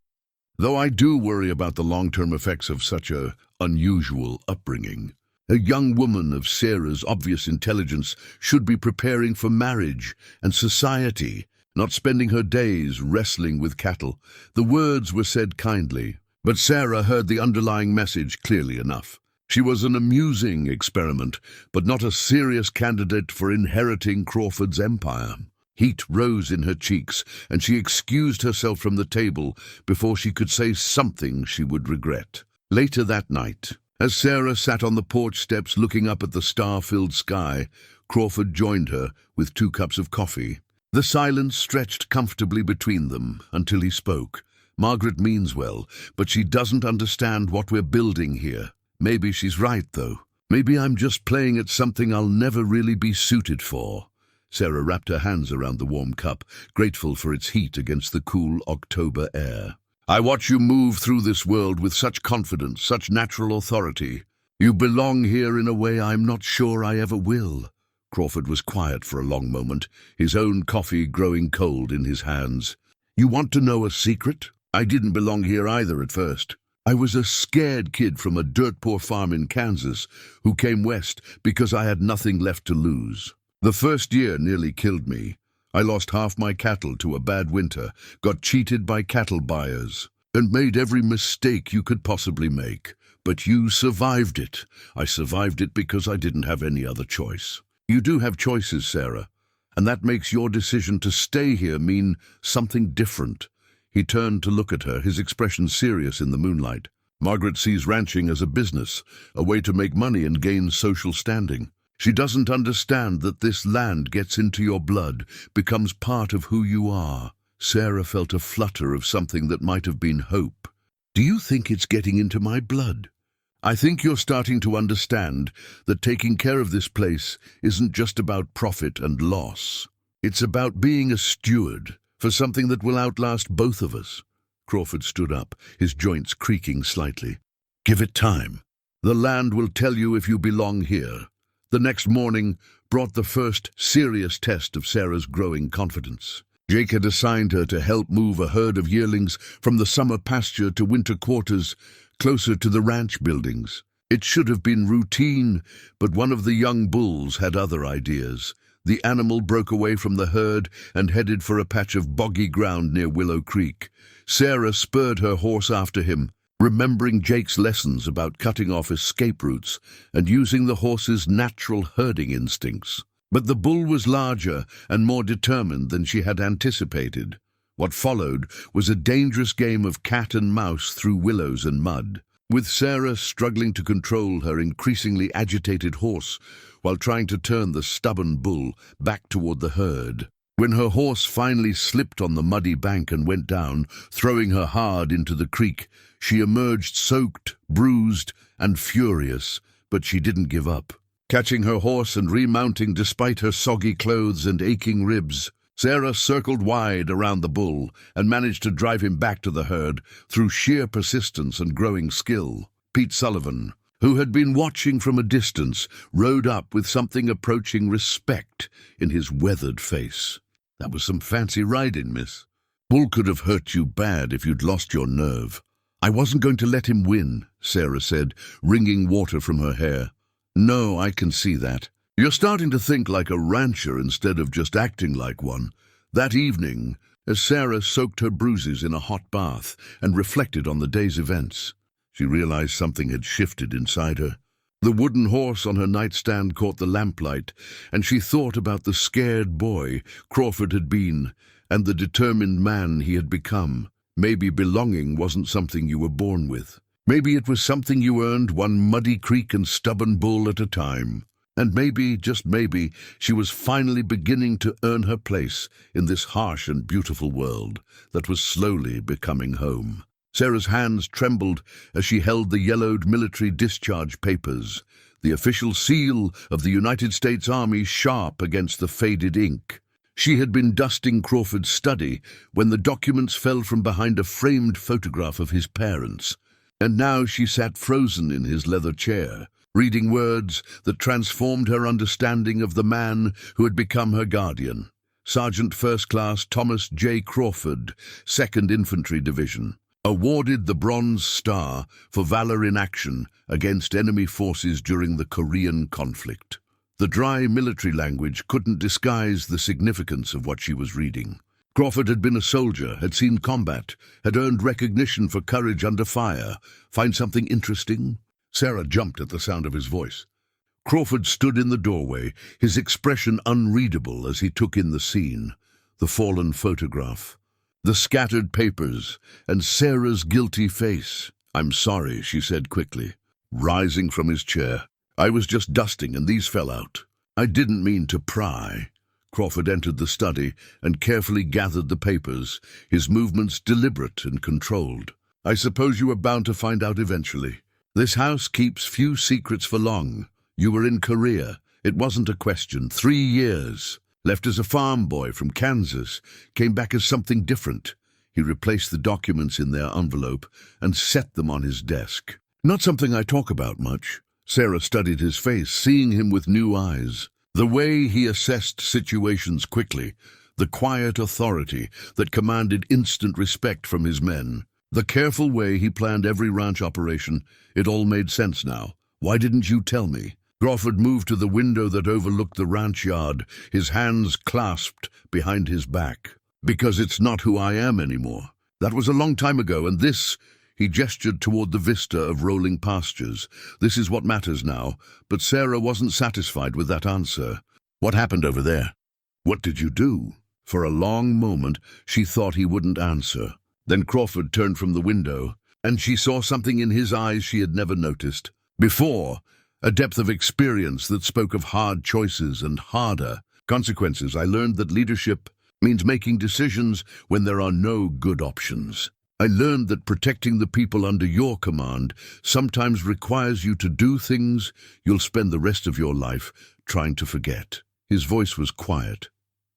Though I do worry about the long-term effects of such a unusual upbringing. A young woman of Sarah's obvious intelligence should be preparing for marriage and society, not spending her days wrestling with cattle." The words were said kindly, but Sarah heard the underlying message clearly enough. She was an amusing experiment, but not a serious candidate for inheriting Crawford's empire. Heat rose in her cheeks, and she excused herself from the table before she could say something she would regret. Later that night, as Sarah sat on the porch steps looking up at the star-filled sky, Crawford joined her with 2 cups of coffee. The silence stretched comfortably between them until he spoke. "Margaret means well, but she doesn't understand what we're building here. Maybe she's right, though. Maybe I'm just playing at something I'll never really be suited for." Sarah wrapped her hands around the warm cup, grateful for its heat against the cool October air. "I watch you move through this world with such confidence, such natural authority. You belong here in a way I'm not sure I ever will." Crawford was quiet for a long moment, his own coffee growing cold in his hands. "You want to know a secret? I didn't belong here either at first. I was a scared kid from a dirt-poor farm in Kansas who came west because I had nothing left to lose. The first year nearly killed me. I lost half my cattle to a bad winter, got cheated by cattle buyers, and made every mistake you could possibly make. But you survived it. I survived it because I didn't have any other choice. You do have choices, Sarah, and that makes your decision to stay here mean something different." He turned to look at her, his expression serious in the moonlight. "Margaret sees ranching as a business, a way to make money and gain social standing. She doesn't understand that this land gets into your blood, becomes part of who you are." Sarah felt a flutter of something that might have been hope. "Do you think it's getting into my blood? I think you're starting to understand that taking care of this place isn't just about profit and loss. It's about being a steward for something that will outlast both of us." Crawford stood up, his joints creaking slightly. "Give it time. The land will tell you if you belong here." The next morning brought the first serious test of Sarah's growing confidence. Jake had assigned her to help move a herd of yearlings from the summer pasture to winter quarters, closer to the ranch buildings. It should have been routine, but one of the young bulls had other ideas. The animal broke away from the herd and headed for a patch of boggy ground near Willow Creek. Sarah spurred her horse after him, remembering Jake's lessons about cutting off escape routes and using the horse's natural herding instincts. But the bull was larger and more determined than she had anticipated. What followed was a dangerous game of cat and mouse through willows and mud, with Sarah struggling to control her increasingly agitated horse while trying to turn the stubborn bull back toward the herd. When her horse finally slipped on the muddy bank and went down, throwing her hard into the creek, she emerged soaked, bruised, and furious, but she didn't give up. Catching her horse and remounting despite her soggy clothes and aching ribs, Sarah circled wide around the bull and managed to drive him back to the herd through sheer persistence and growing skill. Pete Sullivan, who had been watching from a distance, rode up with something approaching respect in his weathered face. "That was some fancy riding, miss. Bull could have hurt you bad if you'd lost your nerve." "I wasn't going to let him win," Sarah said, wringing water from her hair. "No, I can see that. You're starting to think like a rancher instead of just acting like one." That evening, as Sarah soaked her bruises in a hot bath and reflected on the day's events, she realized something had shifted inside her. The wooden horse on her nightstand caught the lamplight, and she thought about the scared boy Crawford had been and the determined man he had become. Maybe belonging wasn't something you were born with. Maybe it was something you earned one muddy creek and stubborn bull at a time. And maybe, just maybe, she was finally beginning to earn her place in this harsh and beautiful world that was slowly becoming home. Sarah's hands trembled as she held the yellowed military discharge papers, the official seal of the United States Army sharp against the faded ink. She had been dusting Crawford's study when the documents fell from behind a framed photograph of his parents, and now she sat frozen in his leather chair, reading words that transformed her understanding of the man who had become her guardian. Sergeant First Class Thomas J. Crawford, 2nd Infantry Division, awarded the Bronze Star for valor in action against enemy forces during the Korean conflict. The dry military language couldn't disguise the significance of what she was reading. Crawford had been a soldier, had seen combat, had earned recognition for courage under fire. Find something interesting? Sarah jumped at the sound of his voice. Crawford stood in the doorway, his expression unreadable as he took in the scene, the fallen photograph, the scattered papers, and Sarah's guilty face. "I'm sorry," she said quickly, rising from his chair. "I was just dusting and these fell out. I didn't mean to pry." Crawford entered the study and carefully gathered the papers, his movements deliberate and controlled. "I suppose you were bound to find out eventually. This house keeps few secrets for long. You were in Korea. It wasn't a question. 3 years. Left as a farm boy from Kansas. Came back as something different." He replaced the documents in their envelope and set them on his desk. "Not something I talk about much." Sarah studied his face, seeing him with new eyes. The way he assessed situations quickly, the quiet authority that commanded instant respect from his men, the careful way he planned every ranch operation, it all made sense now. "Why didn't you tell me?" Crawford moved to the window that overlooked the ranch yard, his hands clasped behind his back. "Because it's not who I am anymore. That was a long time ago, and this," he gestured toward the vista of rolling pastures, "this is what matters now." But Sarah wasn't satisfied with that answer. "What happened over there? What did you do?" For a long moment, she thought he wouldn't answer. Then Crawford turned from the window, and she saw something in his eyes she had never noticed before, a depth of experience that spoke of hard choices and harder consequences. "I learned that leadership means making decisions when there are no good options. I learned that protecting the people under your command sometimes requires you to do things you'll spend the rest of your life trying to forget." His voice was quiet,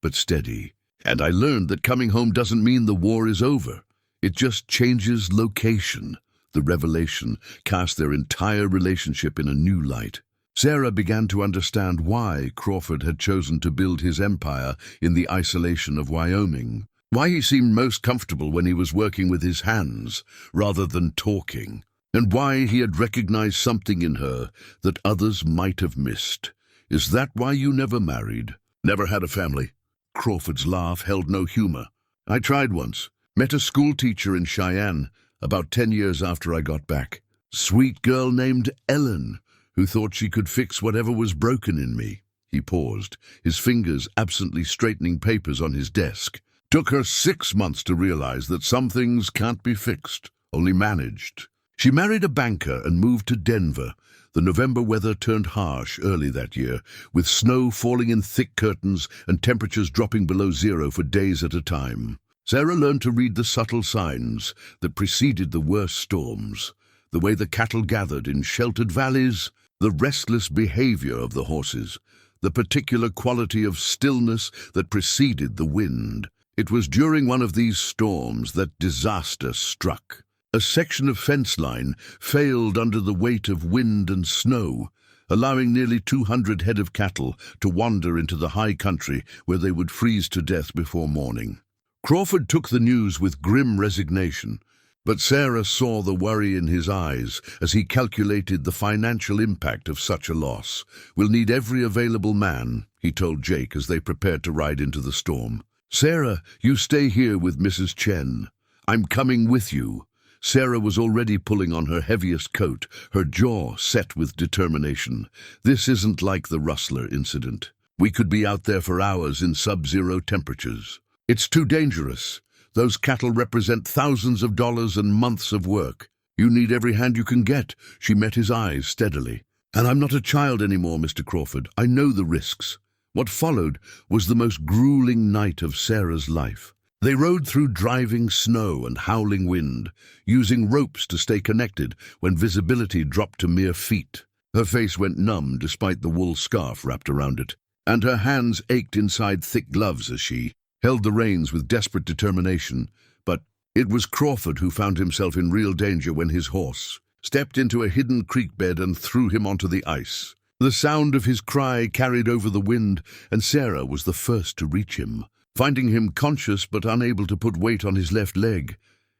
but steady. "And I learned that coming home doesn't mean the war is over. It just changes location." The revelation cast their entire relationship in a new light. Sarah began to understand why Crawford had chosen to build his empire in the isolation of Wyoming, why he seemed most comfortable when he was working with his hands rather than talking, and why he had recognized something in her that others might have missed. "Is that why you never married? Never had a family?" Crawford's laugh held no humor. "I tried once. Met a school teacher in Cheyenne about 10 years after I got back. Sweet girl named Ellen, who thought she could fix whatever was broken in me." He paused, his fingers absently straightening papers on his desk. "Took her 6 months to realize that some things can't be fixed, only managed. She married a banker and moved to Denver. The November weather turned harsh early that year, with snow falling in thick curtains and temperatures dropping below zero for days at a time. Sarah learned to read the subtle signs that preceded the worst storms, the way the cattle gathered in sheltered valleys, the restless behavior of the horses, the particular quality of stillness that preceded the wind. It was during one of these storms that disaster struck. A section of fence line failed under the weight of wind and snow, allowing nearly 200 head of cattle to wander into the high country where they would freeze to death before morning. Crawford took the news with grim resignation, but Sarah saw the worry in his eyes as he calculated the financial impact of such a loss. "We'll need every available man," he told Jake as they prepared to ride into the storm. "Sarah, you stay here with Mrs. Chen. I'm coming with you." Sarah was already pulling on her heaviest coat, her jaw set with determination. "This isn't like the Rustler incident. We could be out there for hours in sub-zero temperatures. It's too dangerous. Those cattle represent thousands of dollars and months of work. You need every hand you can get." She met his eyes steadily. "And I'm not a child anymore, Mr. Crawford. I know the risks." What followed was the most grueling night of Sarah's life. They rode through driving snow and howling wind, using ropes to stay connected when visibility dropped to mere feet. Her face went numb despite the wool scarf wrapped around it, and her hands ached inside thick gloves as she held the reins with desperate determination. But it was Crawford who found himself in real danger when his horse stepped into a hidden creek bed and threw him onto the ice. The sound of his cry carried over the wind, and Sarah was the first to reach him, finding him conscious but unable to put weight on his left leg.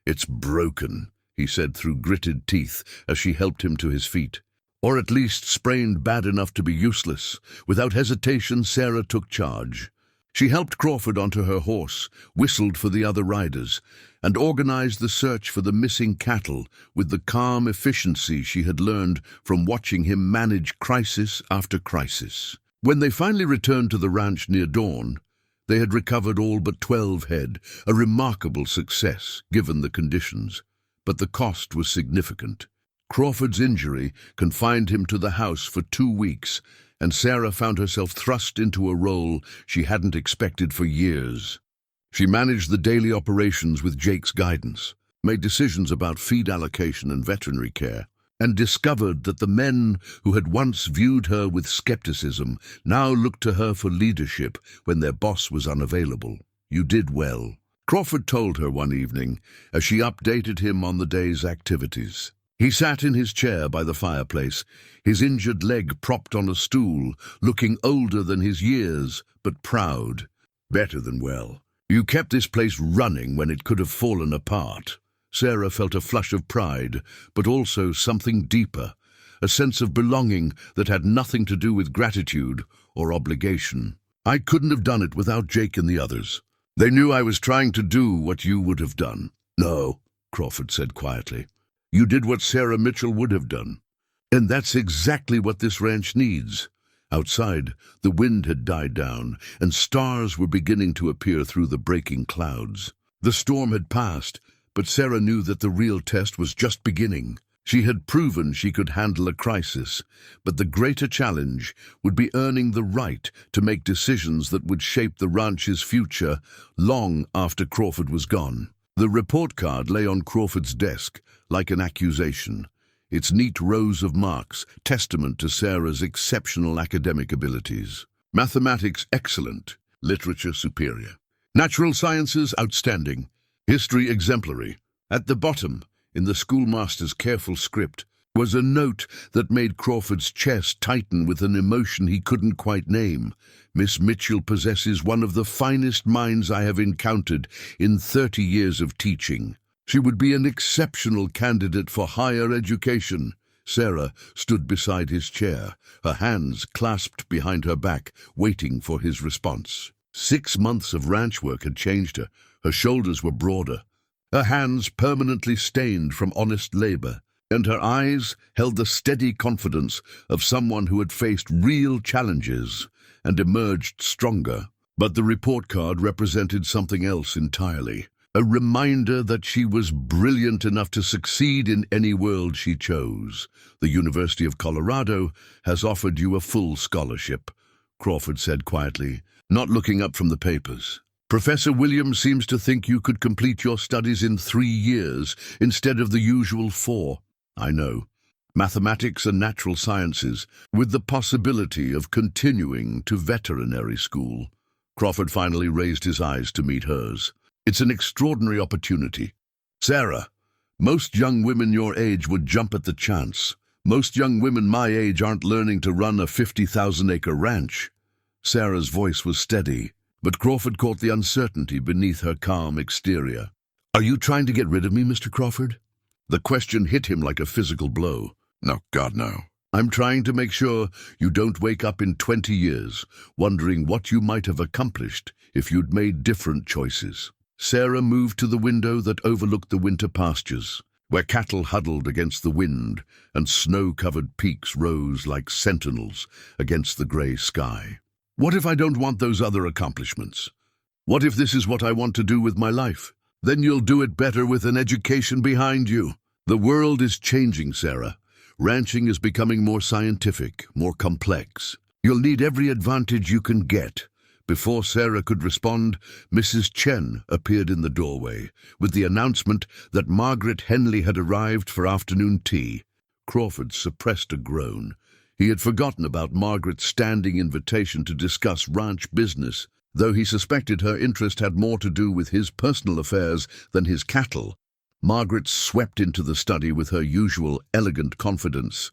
"It's broken," he said through gritted teeth as she helped him to his feet. "Or at least sprained bad enough to be useless." Without hesitation, Sarah took charge. She helped Crawford onto her horse, whistled for the other riders, and organized the search for the missing cattle with the calm efficiency she had learned from watching him manage crisis after crisis. When they finally returned to the ranch near dawn, they had recovered all but 12 head, a remarkable success given the conditions. But the cost was significant. Crawford's injury confined him to the house for 2 weeks, and Sarah found herself thrust into a role she hadn't expected for years. She managed the daily operations with Jake's guidance, made decisions about feed allocation and veterinary care, and discovered that the men who had once viewed her with skepticism now looked to her for leadership when their boss was unavailable. "You did well," Crawford told her one evening as she updated him on the day's activities. He sat in his chair by the fireplace, his injured leg propped on a stool, looking older than his years, but proud. "Better than well. You kept this place running when it could have fallen apart." Sarah felt a flush of pride, but also something deeper, a sense of belonging that had nothing to do with gratitude or obligation. "I couldn't have done it without Jake and the others. They knew I was trying to do what you would have done." "No," Crawford said quietly. "You did what Sarah Mitchell would have done. And that's exactly what this ranch needs." Outside, the wind had died down, and stars were beginning to appear through the breaking clouds. The storm had passed, but Sarah knew that the real test was just beginning. She had proven she could handle a crisis, but the greater challenge would be earning the right to make decisions that would shape the ranch's future long after Crawford was gone. The report card lay on Crawford's desk like an accusation, its neat rows of marks testament to Sarah's exceptional academic abilities. Mathematics excellent, literature superior, natural sciences outstanding, history exemplary. At the bottom, in the schoolmaster's careful script, was a note that made Crawford's chest tighten with an emotion he couldn't quite name. "Miss Mitchell possesses one of the finest minds I have encountered in 30 years of teaching. She would be an exceptional candidate for higher education." Sarah stood beside his chair, her hands clasped behind her back, waiting for his response. 6 months of ranch work had changed her. Her shoulders were broader, her hands permanently stained from honest labor, and her eyes held the steady confidence of someone who had faced real challenges and emerged stronger. But the report card represented something else entirely, a reminder that she was brilliant enough to succeed in any world she chose. "The University of Colorado has offered you a full scholarship," Crawford said quietly, not looking up from the papers. "Professor Williams seems to think you could complete your studies in 3 years instead of the usual 4. "I know. mathematics and natural sciences, with the possibility of continuing to veterinary school. Crawford finally raised his eyes to meet hers. It's an extraordinary opportunity. Sarah, most young women your age would jump at the chance. Most young women my age aren't learning to run a 50,000-acre ranch. Sarah's voice was steady, but Crawford caught the uncertainty beneath her calm exterior. Are you trying to get rid of me, Mr. Crawford? The question hit him like a physical blow. No, God, no. I'm trying to make sure you don't wake up in 20 years wondering what you might have accomplished if you'd made different choices. Sarah moved to the window that overlooked the winter pastures, where cattle huddled against the wind and snow-covered peaks rose like sentinels against the grey sky. What if I don't want those other accomplishments? What if this is what I want to do with my life? Then you'll do it better with an education behind you. The world is changing, Sarah. Ranching is becoming more scientific, more complex. You'll need every advantage you can get. Before Sarah could respond, Mrs. Chen appeared in the doorway with the announcement that Margaret Henley had arrived for afternoon tea. Crawford suppressed a groan. He had forgotten about Margaret's standing invitation to discuss ranch business. Though he suspected her interest had more to do with his personal affairs than his cattle, Margaret swept into the study with her usual elegant confidence.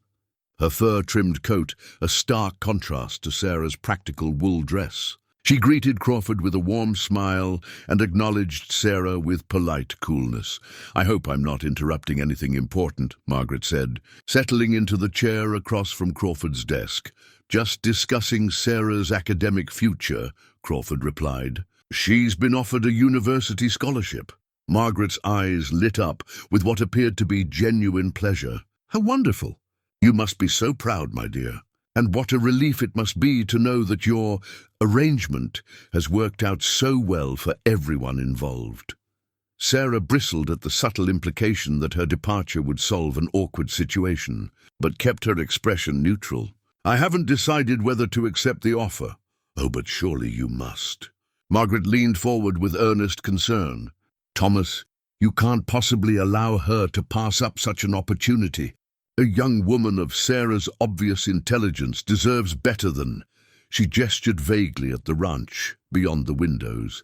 Her fur-trimmed coat, a stark contrast to Sarah's practical wool dress. She greeted Crawford with a warm smile and acknowledged Sarah with polite coolness. I hope I'm not interrupting anything important, Margaret said, settling into the chair across from Crawford's desk. Just discussing Sarah's academic future, Crawford replied. She's been offered a university scholarship. Margaret's eyes lit up with what appeared to be genuine pleasure. How wonderful! You must be so proud, my dear. And what a relief it must be to know that your arrangement has worked out so well for everyone involved. Sarah bristled at the subtle implication that her departure would solve an awkward situation, but kept her expression neutral. I haven't decided whether to accept the offer. Oh, but surely you must. Margaret leaned forward with earnest concern. Thomas, you can't possibly allow her to pass up such an opportunity. A young woman of Sarah's obvious intelligence deserves better than... She gestured vaguely at the ranch, beyond the windows.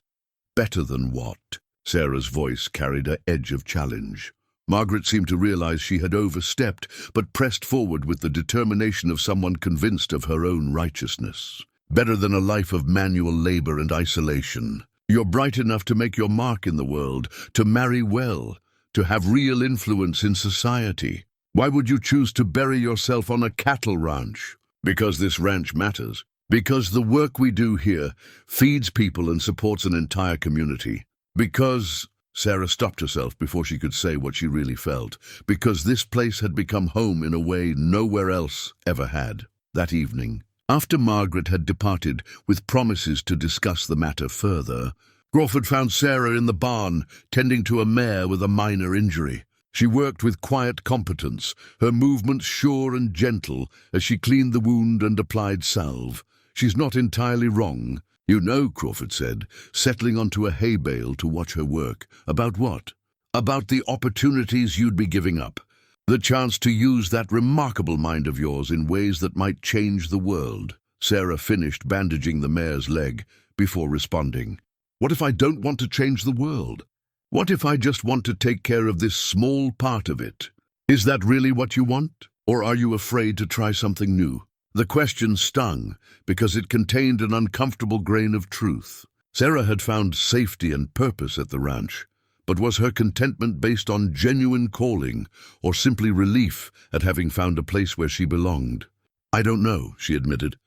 Better than what? Sarah's voice carried an edge of challenge. Margaret seemed to realize she had overstepped, but pressed forward with the determination of someone convinced of her own righteousness. Better than a life of manual labor and isolation. You're bright enough to make your mark in the world, to marry well, to have real influence in society. Why would you choose to bury yourself on a cattle ranch? Because this ranch matters. Because the work we do here feeds people and supports an entire community. Because... Sarah stopped herself before she could say what she really felt. Because this place had become home in a way nowhere else ever had. That evening, after Margaret had departed with promises to discuss the matter further, Crawford found Sarah in the barn, tending to a mare with a minor injury. She worked with quiet competence, her movements sure and gentle as she cleaned the wound and applied salve. She's not entirely wrong. You know, Crawford said, settling onto a hay bale to watch her work. About what? About the opportunities you'd be giving up. The chance to use that remarkable mind of yours in ways that might change the world. Sarah finished bandaging the mare's leg before responding. What if I don't want to change the world? What if I just want to take care of this small part of it? Is that really what you want? Or are you afraid to try something new? The question stung because it contained an uncomfortable grain of truth. Sarah had found safety and purpose at the ranch, but was her contentment based on genuine calling or simply relief at having found a place where she belonged? I don't know, she admitted.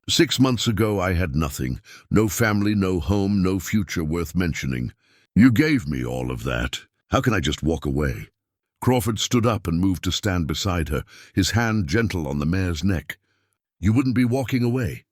6 months ago I had nothing, no family, no home, no future worth mentioning. You gave me all of that. How can I just walk away? Crawford stood up and moved to stand beside her, his hand gentle on the mare's neck. You wouldn't be walking away.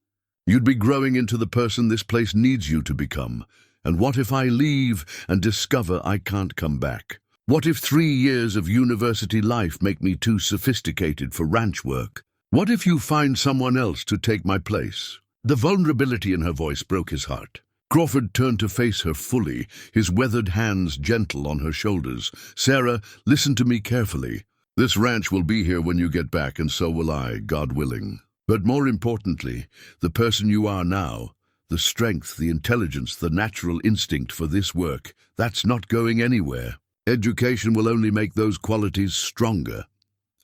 You'd be growing into the person this place needs you to become. And what if I leave and discover I can't come back? What if 3 years of university life make me too sophisticated for ranch work? What if you find someone else to take my place? The vulnerability in her voice broke his heart. Crawford turned to face her fully, his weathered hands gentle on her shoulders. Sarah, listen to me carefully. This ranch will be here when you get back, and so will I, God willing. But more importantly, the person you are now, the strength, the intelligence, the natural instinct for this work, that's not going anywhere. Education will only make those qualities stronger.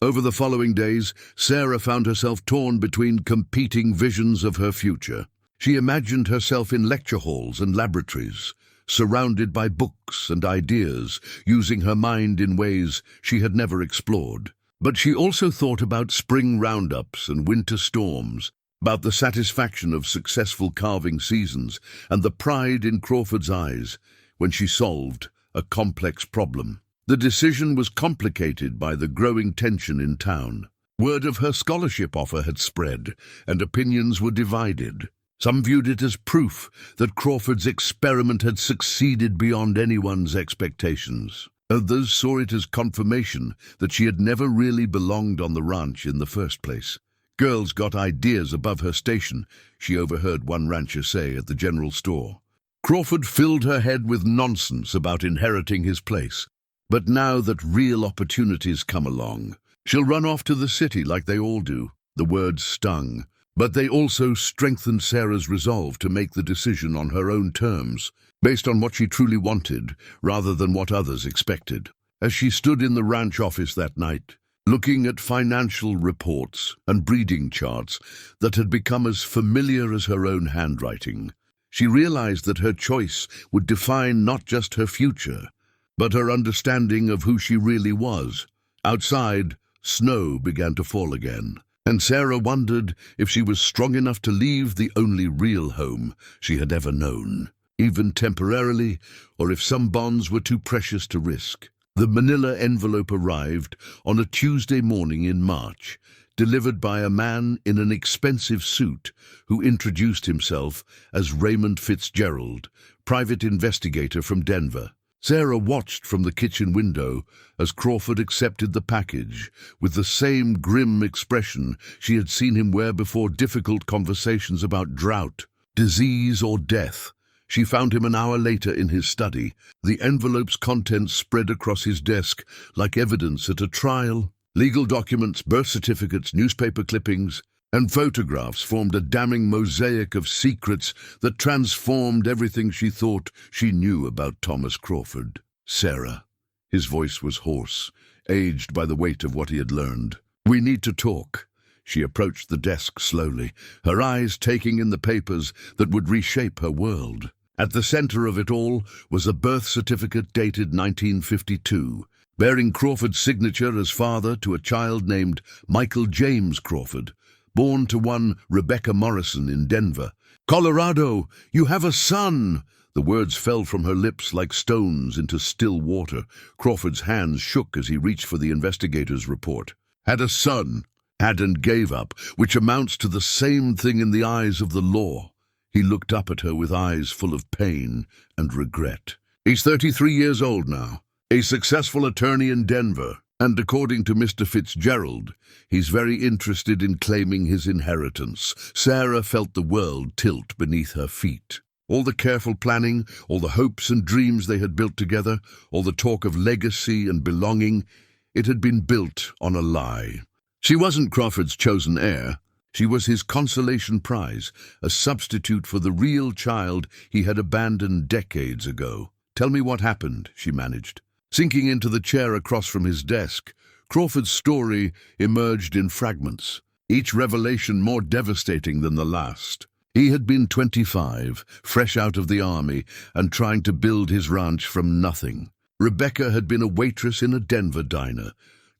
Over the following days, Sarah found herself torn between competing visions of her future. She imagined herself in lecture halls and laboratories, surrounded by books and ideas, using her mind in ways she had never explored. But she also thought about spring roundups and winter storms, about the satisfaction of successful carving seasons, and the pride in Crawford's eyes when she solved a complex problem. The decision was complicated by the growing tension in town. Word of her scholarship offer had spread, and opinions were divided. Some viewed it as proof that Crawford's experiment had succeeded beyond anyone's expectations. Others saw it as confirmation that she had never really belonged on the ranch in the first place. Girls got ideas above her station, she overheard one rancher say at the general store. Crawford filled her head with nonsense about inheriting his place. But now that real opportunities come along, she'll run off to the city like they all do. The words stung. But they also strengthened Sarah's resolve to make the decision on her own terms, based on what she truly wanted, rather than what others expected. As she stood in the ranch office that night, looking at financial reports and breeding charts that had become as familiar as her own handwriting, she realized that her choice would define not just her future, but her understanding of who she really was. Outside, snow began to fall again, and Sarah wondered if she was strong enough to leave the only real home she had ever known, even temporarily, or if some bonds were too precious to risk. The manila envelope arrived on a Tuesday morning in March, delivered by a man in an expensive suit who introduced himself as Raymond Fitzgerald, private investigator from Denver. Sarah watched from the kitchen window as Crawford accepted the package with the same grim expression she had seen him wear before difficult conversations about drought, disease, or death. She found him an hour later in his study, the envelope's contents spread across his desk like evidence at a trial. Legal documents, birth certificates, newspaper clippings, and photographs formed a damning mosaic of secrets that transformed everything she thought she knew about Thomas Crawford. Sarah. His voice was hoarse, aged by the weight of what he had learned. "We need to talk." She approached the desk slowly, her eyes taking in the papers that would reshape her world. At the center of it all was a birth certificate dated 1952, bearing Crawford's signature as father to a child named Michael James Crawford, born to one Rebecca Morrison in Denver. "Colorado, you have a son!" The words fell from her lips like stones into still water. Crawford's hands shook as he reached for the investigator's report. "Had a son. Had and gave up, which amounts to the same thing in the eyes of the law." He looked up at her with eyes full of pain and regret. "He's 33 years old now, a successful attorney in Denver, and according to Mr. Fitzgerald, he's very interested in claiming his inheritance." Sarah felt the world tilt beneath her feet. All the careful planning, all the hopes and dreams they had built together, all the talk of legacy and belonging, it had been built on a lie. She wasn't Crawford's chosen heir. She was his consolation prize, a substitute for the real child he had abandoned decades ago. "Tell me what happened," she managed. Sinking into the chair across from his desk, Crawford's story emerged in fragments, each revelation more devastating than the last. He had been 25, fresh out of the army, and trying to build his ranch from nothing. Rebecca had been a waitress in a Denver diner,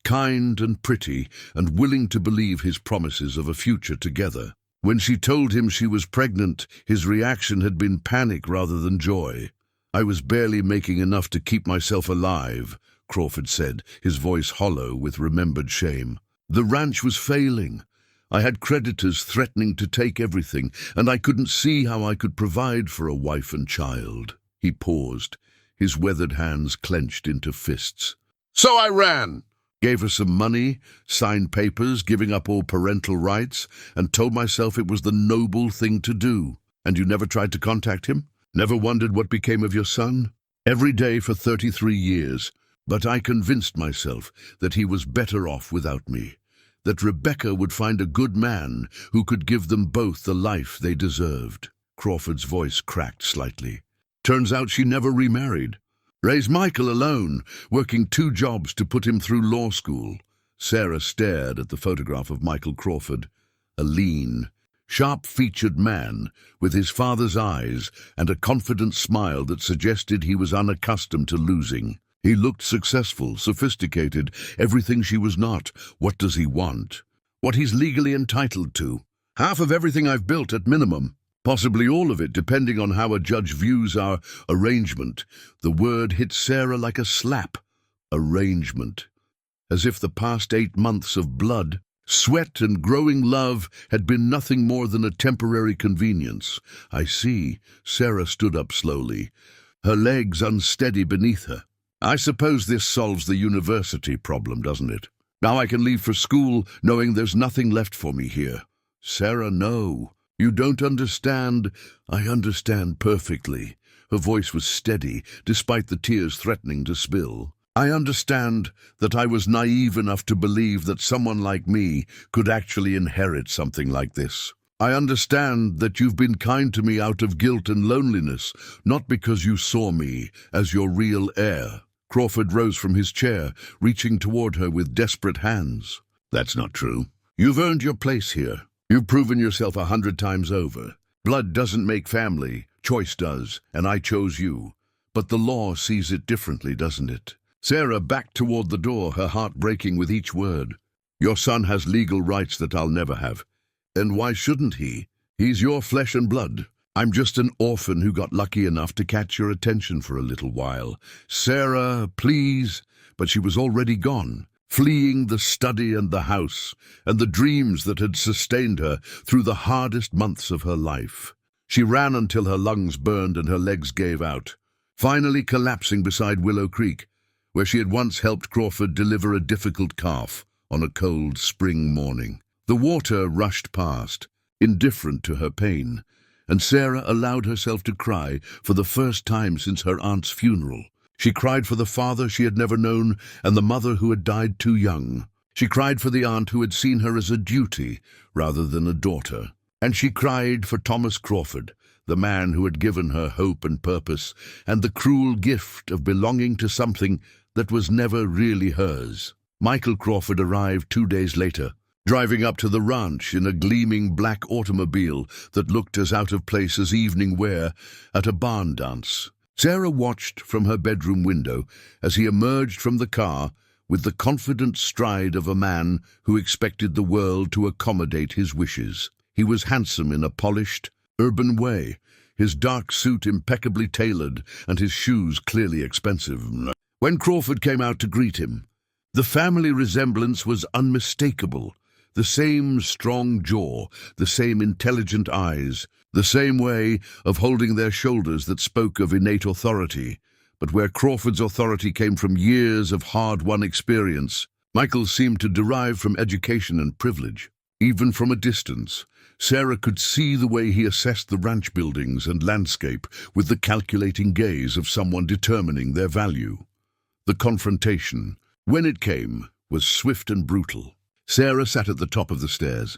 kind and pretty and willing to believe his promises of a future together. When she told him she was pregnant, his reaction had been panic rather than joy. "I was barely making enough to keep myself alive," Crawford said, his voice hollow with remembered shame. "The ranch was failing. I had creditors threatening to take everything, and I couldn't see how I could provide for a wife and child." He paused, his weathered hands clenched into fists. "So I ran. Gave her some money, signed papers, giving up all parental rights, and told myself it was the noble thing to do." "And you never tried to contact him? Never wondered what became of your son?" "Every day for 33 years. But I convinced myself that he was better off without me, that Rebecca would find a good man who could give them both the life they deserved. Crawford's voice cracked slightly. Turns out she never remarried. Raised Michael alone, working 2 jobs to put him through law school. Sarah stared at the photograph of Michael Crawford, a lean, sharp-featured man with his father's eyes and a confident smile that suggested he was unaccustomed to losing. He looked successful, sophisticated, everything she was not. What does he want? What he's legally entitled to. Half of everything I've built at minimum. Possibly all of it, depending on how a judge views our arrangement. The word hit Sarah like a slap. Arrangement. As if the past 8 months of blood, sweat and growing love had been nothing more than a temporary convenience. I see. Sarah stood up slowly, her legs unsteady beneath her. I suppose this solves the university problem, doesn't it? Now I can leave for school knowing there's nothing left for me here. Sarah, no. You don't understand. I understand perfectly. Her voice was steady, despite the tears threatening to spill. I understand that I was naive enough to believe that someone like me could actually inherit something like this. I understand that you've been kind to me out of guilt and loneliness, not because you saw me as your real heir. Crawford rose from his chair, reaching toward her with desperate hands. That's not true. You've earned your place here. You've proven yourself 100 times over. Blood doesn't make family, choice does, and I chose you. But the law sees it differently, doesn't it? Sarah backed toward the door, her heart breaking with each word. Your son has legal rights that I'll never have. And why shouldn't he? He's your flesh and blood. I'm just an orphan who got lucky enough to catch your attention for a little while. Sarah, please. But she was already gone, fleeing the study and the house, and the dreams that had sustained her through the hardest months of her life. She ran until her lungs burned and her legs gave out, finally collapsing beside Willow Creek, where she had once helped Crawford deliver a difficult calf on a cold spring morning. The water rushed past, indifferent to her pain, and Sarah allowed herself to cry for the first time since her aunt's funeral. She cried for the father she had never known and the mother who had died too young. She cried for the aunt who had seen her as a duty rather than a daughter. And she cried for Thomas Crawford, the man who had given her hope and purpose, and the cruel gift of belonging to something that was never really hers. Michael Crawford arrived 2 days later, driving up to the ranch in a gleaming black automobile that looked as out of place as evening wear at a barn dance. Sarah watched from her bedroom window as he emerged from the car with the confident stride of a man who expected the world to accommodate his wishes. He was handsome in a polished, urban way, his dark suit impeccably tailored and his shoes clearly expensive. When Crawford came out to greet him, the family resemblance was unmistakable. The same strong jaw, the same intelligent eyes, the same way of holding their shoulders that spoke of innate authority. But where Crawford's authority came from years of hard-won experience, Michael's seemed to derive from education and privilege. Even from a distance, Sarah could see the way he assessed the ranch buildings and landscape with the calculating gaze of someone determining their value. The confrontation, when it came, was swift and brutal. Sarah sat at the top of the stairs,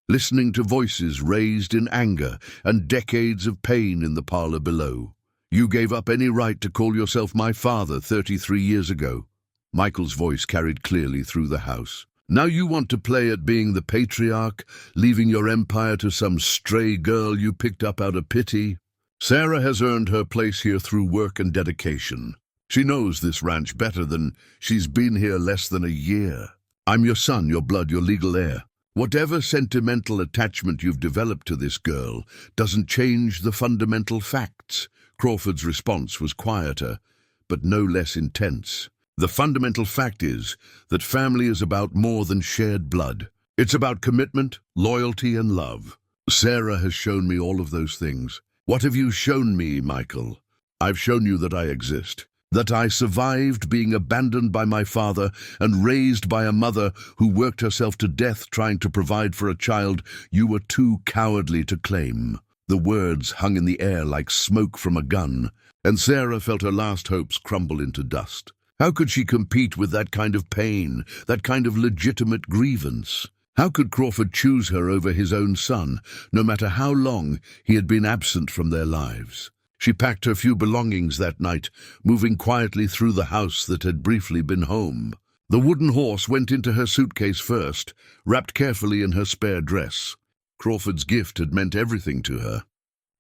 listening to voices raised in anger and decades of pain in the parlor below. You gave up any right to call yourself my father 33 years ago. Michael's voice carried clearly through the house. Now you want to play at being the patriarch, leaving your empire to some stray girl you picked up out of pity? Sarah has earned her place here through work and dedication. She knows this ranch better than she's been here less than a year. I'm your son, your blood, your legal heir. Whatever sentimental attachment you've developed to this girl doesn't change the fundamental facts. Crawford's response was quieter, but no less intense. The fundamental fact is that family is about more than shared blood. It's about commitment, loyalty, and love. Sarah has shown me all of those things. What have you shown me, Michael? I've shown you that I exist. That I survived being abandoned by my father and raised by a mother who worked herself to death trying to provide for a child you were too cowardly to claim. The words hung in the air like smoke from a gun, and Sarah felt her last hopes crumble into dust. How could she compete with that kind of pain, that kind of legitimate grievance? How could Crawford choose her over his own son, no matter how long he had been absent from their lives? She packed her few belongings that night, moving quietly through the house that had briefly been home. The wooden horse went into her suitcase first, wrapped carefully in her spare dress. Crawford's gift had meant everything to her.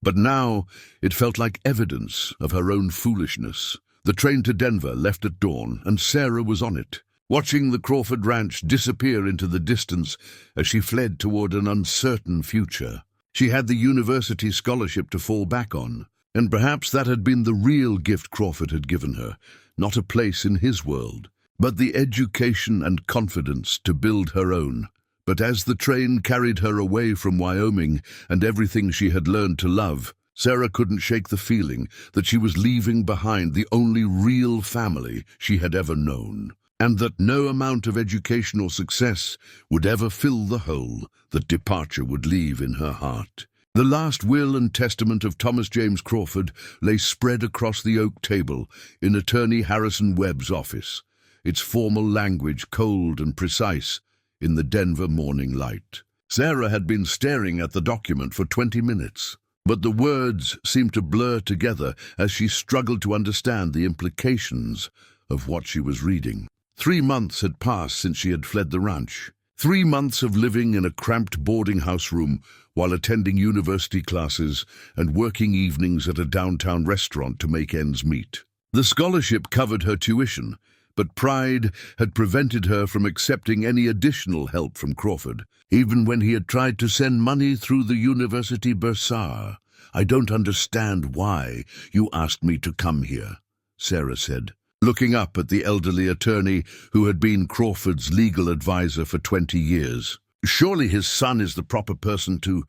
But now it felt like evidence of her own foolishness. The train to Denver left at dawn, and Sarah was on it, watching the Crawford ranch disappear into the distance as she fled toward an uncertain future. She had the university scholarship to fall back on, and perhaps that had been the real gift Crawford had given her, not a place in his world, but the education and confidence to build her own. But as the train carried her away from Wyoming and everything she had learned to love, Sarah couldn't shake the feeling that she was leaving behind the only real family she had ever known, and that no amount of education or success would ever fill the hole that departure would leave in her heart. The last will and testament of Thomas James Crawford lay spread across the oak table in Attorney Harrison Webb's office, its formal language cold and precise in the Denver morning light. Sarah had been staring at the document for 20 minutes, but the words seemed to blur together as she struggled to understand the implications of what she was reading. 3 months had passed since she had fled the ranch. 3 months of living in a cramped boarding house room while attending university classes and working evenings at a downtown restaurant to make ends meet. The scholarship covered her tuition, but pride had prevented her from accepting any additional help from Crawford, even when he had tried to send money through the university bursar. "I don't understand why you asked me to come here," Sarah said, looking up at the elderly attorney who had been Crawford's legal advisor for 20 years. "Surely his son is the proper person to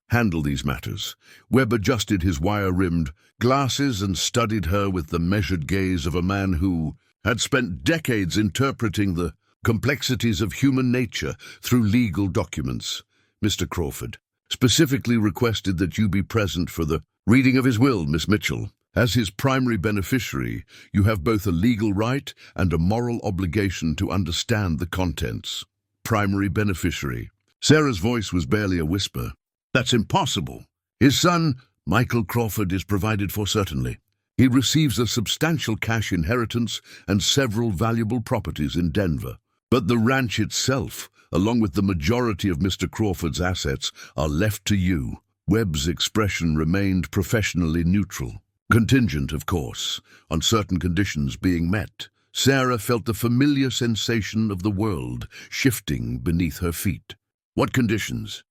handle these matters." Webb adjusted his wire-rimmed glasses and studied her with the measured gaze of a man who had spent decades interpreting the complexities of human nature through legal documents. "Mr. Crawford specifically requested that you be present for the reading of his will, Miss Mitchell. As his primary beneficiary, you have both a legal right and a moral obligation to understand the contents." Primary beneficiary. Sarah's voice was barely a whisper. "That's impossible. His son, Michael Crawford, is provided for certainly. He receives a substantial cash inheritance and several valuable properties in Denver. But the ranch itself, along with the majority of Mr. Crawford's assets, are left to you." Webb's expression remained professionally neutral. "Contingent, of course, on certain conditions being met." Sarah felt the familiar sensation of the world shifting beneath her feet. "What conditions?"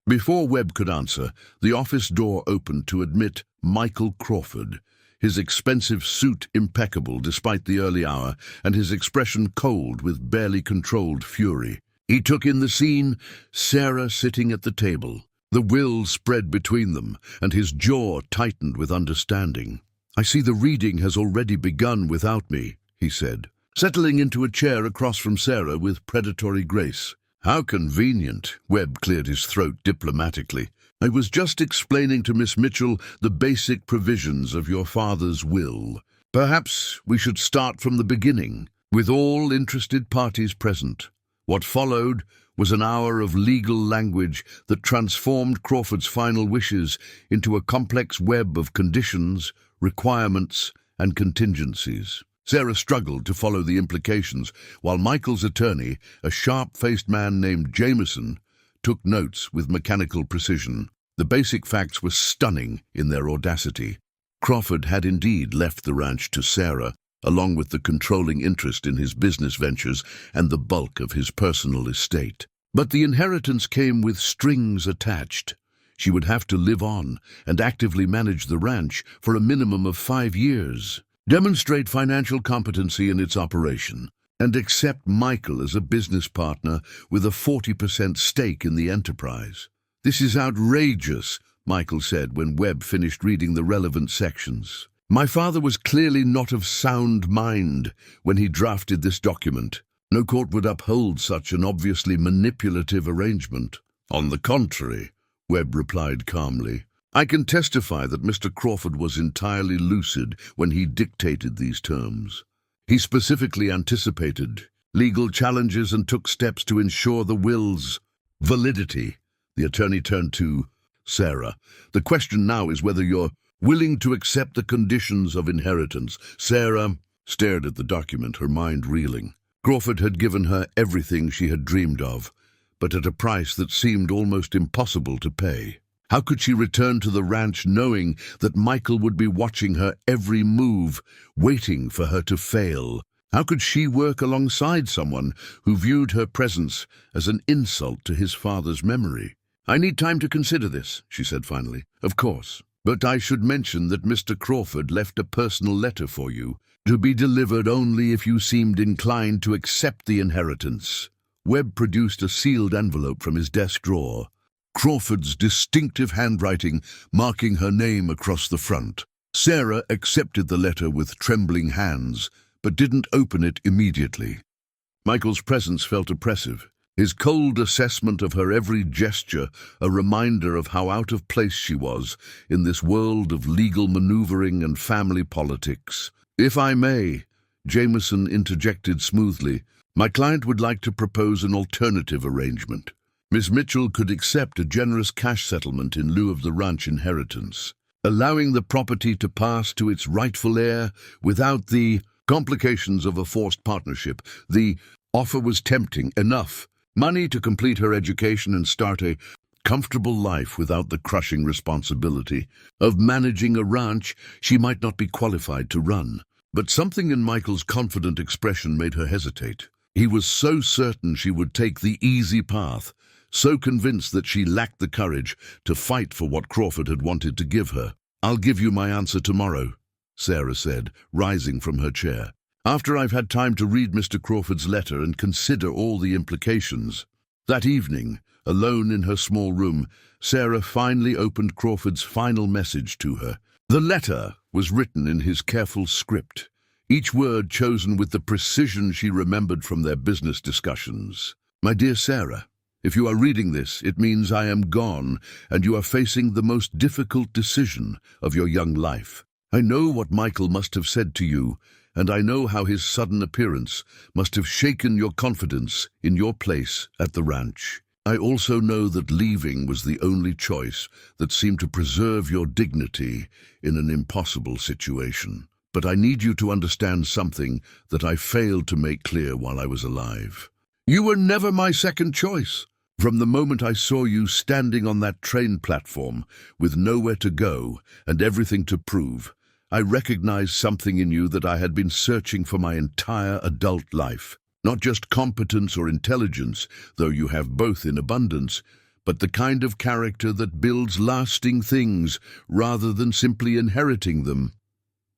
Before Webb could answer, the office door opened to admit Michael Crawford, his expensive suit impeccable despite the early hour, and his expression cold with barely controlled fury. He took in the scene, Sarah sitting at the table, the will spread between them, and his jaw tightened with understanding. "I see the reading has already begun without me," he said, settling into a chair across from Sarah with predatory grace. "How convenient." Webb cleared his throat diplomatically. "I was just explaining to Miss Mitchell the basic provisions of your father's will. Perhaps we should start from the beginning, with all interested parties present." What followed was an hour of legal language that transformed Crawford's final wishes into a complex web of conditions, requirements, and contingencies. Sarah struggled to follow the implications, while Michael's attorney, a sharp-faced man named Jameson, took notes with mechanical precision. The basic facts were stunning in their audacity. Crawford had indeed left the ranch to Sarah, along with the controlling interest in his business ventures and the bulk of his personal estate. But the inheritance came with strings attached. She would have to live on and actively manage the ranch for a minimum of 5 years, demonstrate financial competency in its operation, and accept Michael as a business partner with a 40% stake in the enterprise. "This is outrageous," Michael said when Webb finished reading the relevant sections. "My father was clearly not of sound mind when he drafted this document. No court would uphold such an obviously manipulative arrangement." "On the contrary," Webb replied calmly, "I can testify that Mr. Crawford was entirely lucid when he dictated these terms. He specifically anticipated legal challenges and took steps to ensure the will's validity. The attorney turned to Sarah. The question now is whether you're willing to accept the conditions of inheritance. Sarah stared at the document, her mind reeling. Crawford had given her everything she had dreamed of, but at a price that seemed almost impossible to pay. How could she return to the ranch knowing that Michael would be watching her every move, waiting for her to fail? How could she work alongside someone who viewed her presence as an insult to his father's memory? "I need time to consider this," she said finally. "Of course, but I should mention that Mr. Crawford left a personal letter for you, to be delivered only if you seemed inclined to accept the inheritance." Webb produced a sealed envelope from his desk drawer, Crawford's distinctive handwriting marking her name across the front. Sarah accepted the letter with trembling hands, but didn't open it immediately. Michael's presence felt oppressive, his cold assessment of her every gesture a reminder of how out of place she was in this world of legal maneuvering and family politics. "If I may," Jameson interjected smoothly, "my client would like to propose an alternative arrangement. Miss Mitchell could accept a generous cash settlement in lieu of the ranch inheritance, allowing the property to pass to its rightful heir without the complications of a forced partnership." The offer was tempting enough. Money to complete her education and start a comfortable life without the crushing responsibility of managing a ranch she might not be qualified to run. But something in Michael's confident expression made her hesitate. He was so certain she would take the easy path, so convinced that she lacked the courage to fight for what Crawford had wanted to give her. "I'll give you my answer tomorrow," Sarah said, rising from her chair, "after I've had time to read Mr. Crawford's letter and consider all the implications." That evening, alone in her small room, Sarah finally opened Crawford's final message to her. The letter was written in his careful script, each word chosen with the precision she remembered from their business discussions. "My dear Sarah, if you are reading this, it means I am gone and you are facing the most difficult decision of your young life. I know what Michael must have said to you, and I know how his sudden appearance must have shaken your confidence in your place at the ranch. I also know that leaving was the only choice that seemed to preserve your dignity in an impossible situation. But I need you to understand something that I failed to make clear while I was alive. You were never my second choice. From the moment I saw you standing on that train platform with nowhere to go and everything to prove, I recognized something in you that I had been searching for my entire adult life. Not just competence or intelligence, though you have both in abundance, but the kind of character that builds lasting things rather than simply inheriting them.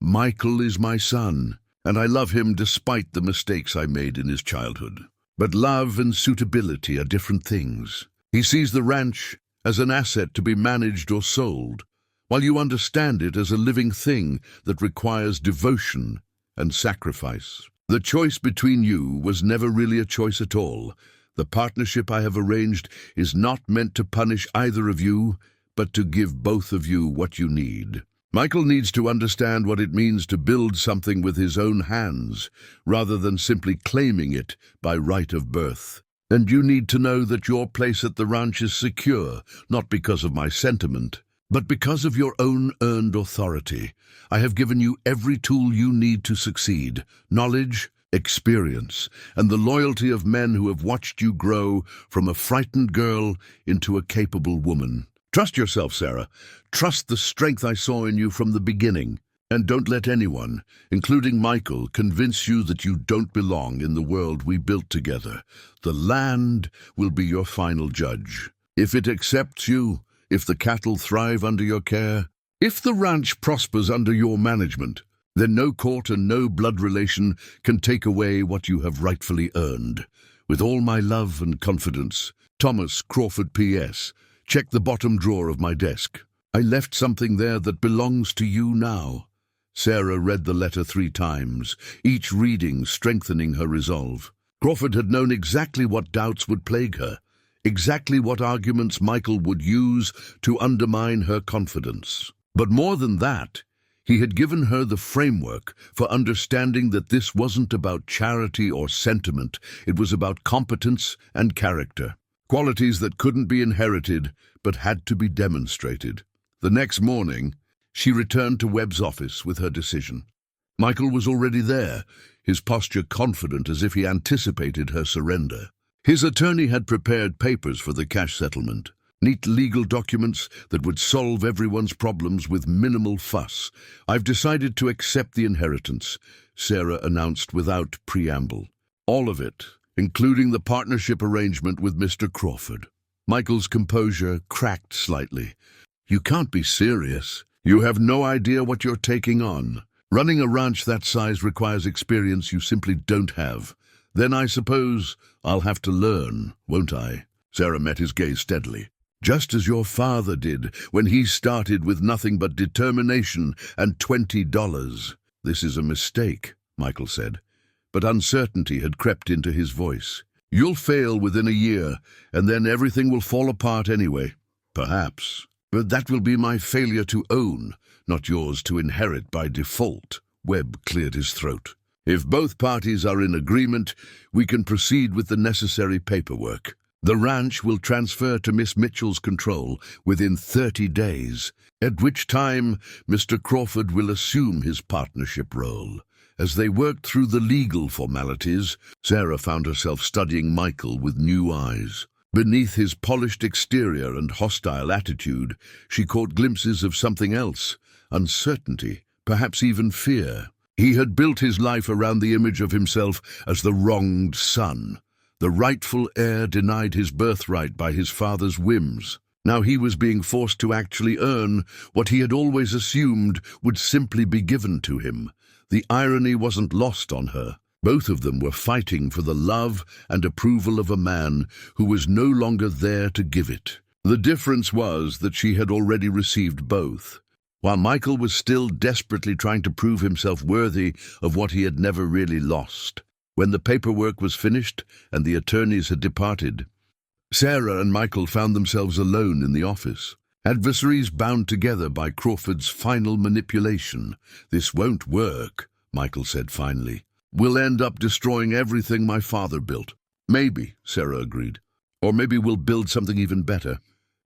Michael is my son, and I love him despite the mistakes I made in his childhood. But love and suitability are different things. He sees the ranch as an asset to be managed or sold, while you understand it as a living thing that requires devotion and sacrifice. The choice between you was never really a choice at all. The partnership I have arranged is not meant to punish either of you, but to give both of you what you need. Michael needs to understand what it means to build something with his own hands, rather than simply claiming it by right of birth. And you need to know that your place at the ranch is secure, not because of my sentiment, but because of your own earned authority. I have given you every tool you need to succeed: knowledge, experience, and the loyalty of men who have watched you grow from a frightened girl into a capable woman. Trust yourself, Sarah. Trust the strength I saw in you from the beginning. And don't let anyone, including Michael, convince you that you don't belong in the world we built together. The land will be your final judge. If it accepts you, if the cattle thrive under your care, if the ranch prospers under your management, then no court and no blood relation can take away what you have rightfully earned. With all my love and confidence, Thomas Crawford P.S. Check the bottom drawer of my desk. I left something there that belongs to you now. Sarah read the letter 3 times, each reading strengthening her resolve. Crawford had known exactly what doubts would plague her, exactly what arguments Michael would use to undermine her confidence. But more than that, He had given her the framework for understanding that this wasn't about charity or sentiment, it was about competence and character. Qualities that couldn't be inherited, but had to be demonstrated. The next morning, she returned to Webb's office with her decision. Michael was already there, his posture confident as if he anticipated her surrender. His attorney had prepared papers for the cash settlement, neat legal documents that would solve everyone's problems with minimal fuss. "I've decided to accept the inheritance," Sarah announced without preamble. "All of it, including the partnership arrangement with Mr. Crawford." Michael's composure cracked slightly. "You can't be serious. You have no idea what you're taking on. Running a ranch that size requires experience you simply don't have. Then I suppose I'll have to learn, won't I?" Sarah met his gaze steadily. "Just as your father did when he started with nothing but determination and $20. "This is a mistake," Michael said, but uncertainty had crept into his voice. "You'll fail within a year, and then everything will fall apart anyway. Perhaps. But that will be my failure to own, not yours to inherit by default." Webb cleared his throat. "If both parties are in agreement, we can proceed with the necessary paperwork. The ranch will transfer to Miss Mitchell's control within 30 days, at which time Mr. Crawford will assume his partnership role." As they worked through the legal formalities, Sarah found herself studying Michael with new eyes. Beneath his polished exterior and hostile attitude, she caught glimpses of something else, uncertainty, perhaps even fear. He had built his life around the image of himself as the wronged son, the rightful heir denied his birthright by his father's whims. Now he was being forced to actually earn what he had always assumed would simply be given to him. The irony wasn't lost on her. Both of them were fighting for the love and approval of a man who was no longer there to give it. The difference was that she had already received both, while Michael was still desperately trying to prove himself worthy of what he had never really lost. When the paperwork was finished and the attorneys had departed, Sarah and Michael found themselves alone in the office, adversaries bound together by Crawford's final manipulation. "This won't work," Michael said finally. "We'll end up destroying everything my father built." "Maybe," Sarah agreed. "Or maybe we'll build something even better.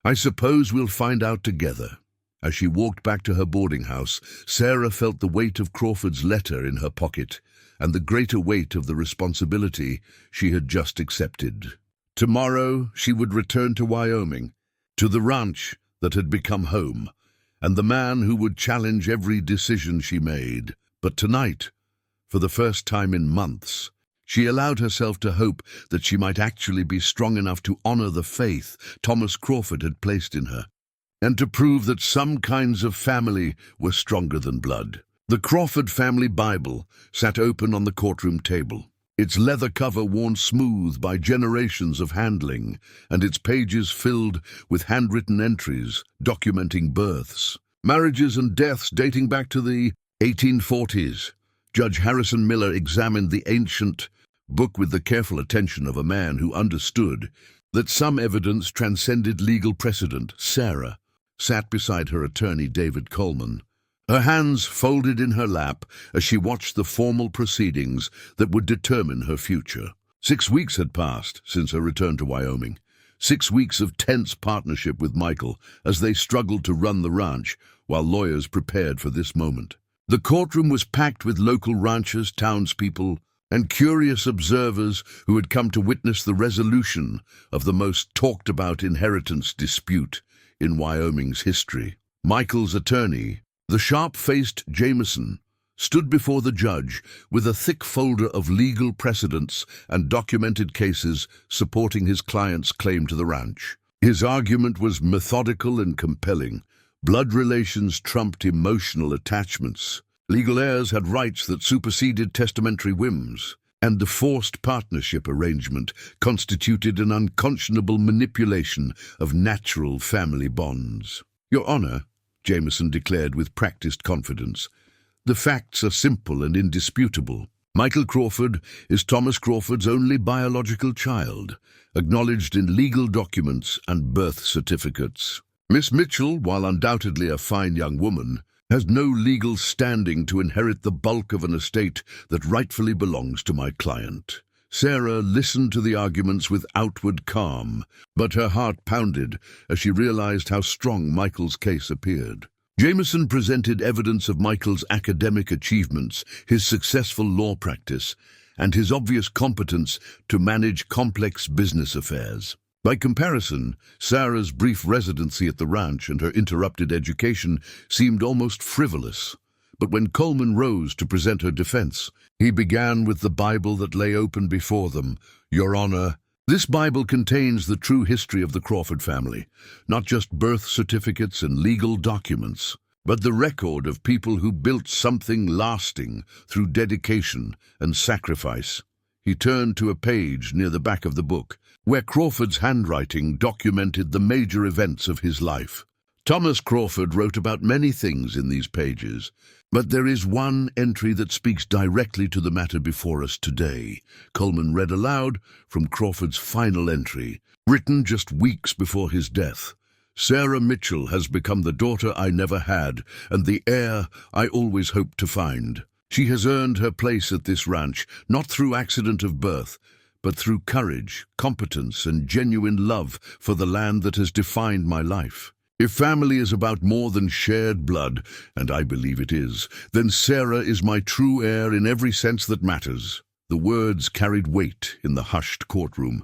I suppose we'll find out together." As she walked back to her boarding house, Sarah felt the weight of Crawford's letter in her pocket and the greater weight of the responsibility she had just accepted. Tomorrow she would return to Wyoming, to the ranch that had become home, and the man who would challenge every decision she made. But tonight, for the first time in months, she allowed herself to hope that she might actually be strong enough to honor the faith Thomas Crawford had placed in her, and to prove that some kinds of family were stronger than blood. The Crawford family Bible sat open on the courtroom table, its leather cover worn smooth by generations of handling, and its pages filled with handwritten entries documenting births, marriages and deaths dating back to the 1840s. Judge Harrison Miller examined the ancient book with the careful attention of a man who understood that some evidence transcended legal precedent. Sarah sat beside her attorney, David Coleman, her hands folded in her lap as she watched the formal proceedings that would determine her future. 6 weeks had passed since her return to Wyoming. 6 weeks of tense partnership with Michael as they struggled to run the ranch while lawyers prepared for this moment. The courtroom was packed with local ranchers, townspeople, and curious observers who had come to witness the resolution of the most talked-about inheritance dispute in Wyoming's history. Michael's attorney, the sharp-faced Jameson, stood before the judge with a thick folder of legal precedents and documented cases supporting his client's claim to the ranch. His argument was methodical and compelling. Blood relations trumped emotional attachments. Legal heirs had rights that superseded testamentary whims, and the forced partnership arrangement constituted an unconscionable manipulation of natural family bonds. "Your Honor," Jameson declared with practiced confidence, "the facts are simple and indisputable. Michael Crawford is Thomas Crawford's only biological child, acknowledged in legal documents and birth certificates. Miss Mitchell, while undoubtedly a fine young woman, has no legal standing to inherit the bulk of an estate that rightfully belongs to my client. Sarah listened to the arguments with outward calm, but her heart pounded as she realized how strong Michael's case appeared. Jameson presented evidence of Michael's academic achievements, his successful law practice, and his obvious competence to manage complex business affairs. By comparison, Sarah's brief residency at the ranch and her interrupted education seemed almost frivolous. But when Coleman rose to present her defense, he began with the Bible that lay open before them. "Your Honor, this Bible contains the true history of the Crawford family, not just birth certificates and legal documents, but the record of people who built something lasting through dedication and sacrifice." He turned to a page near the back of the book, where Crawford's handwriting documented the major events of his life. Thomas Crawford wrote about many things in these pages, but there is one entry that speaks directly to the matter before us today. Coleman read aloud from Crawford's final entry, written just weeks before his death. "Sarah Mitchell has become the daughter I never had and the heir I always hoped to find. She has earned her place at this ranch, not through accident of birth, but through courage, competence, and genuine love for the land that has defined my life. If family is about more than shared blood, and I believe it is, then Sarah is my true heir in every sense that matters." The words carried weight in the hushed courtroom,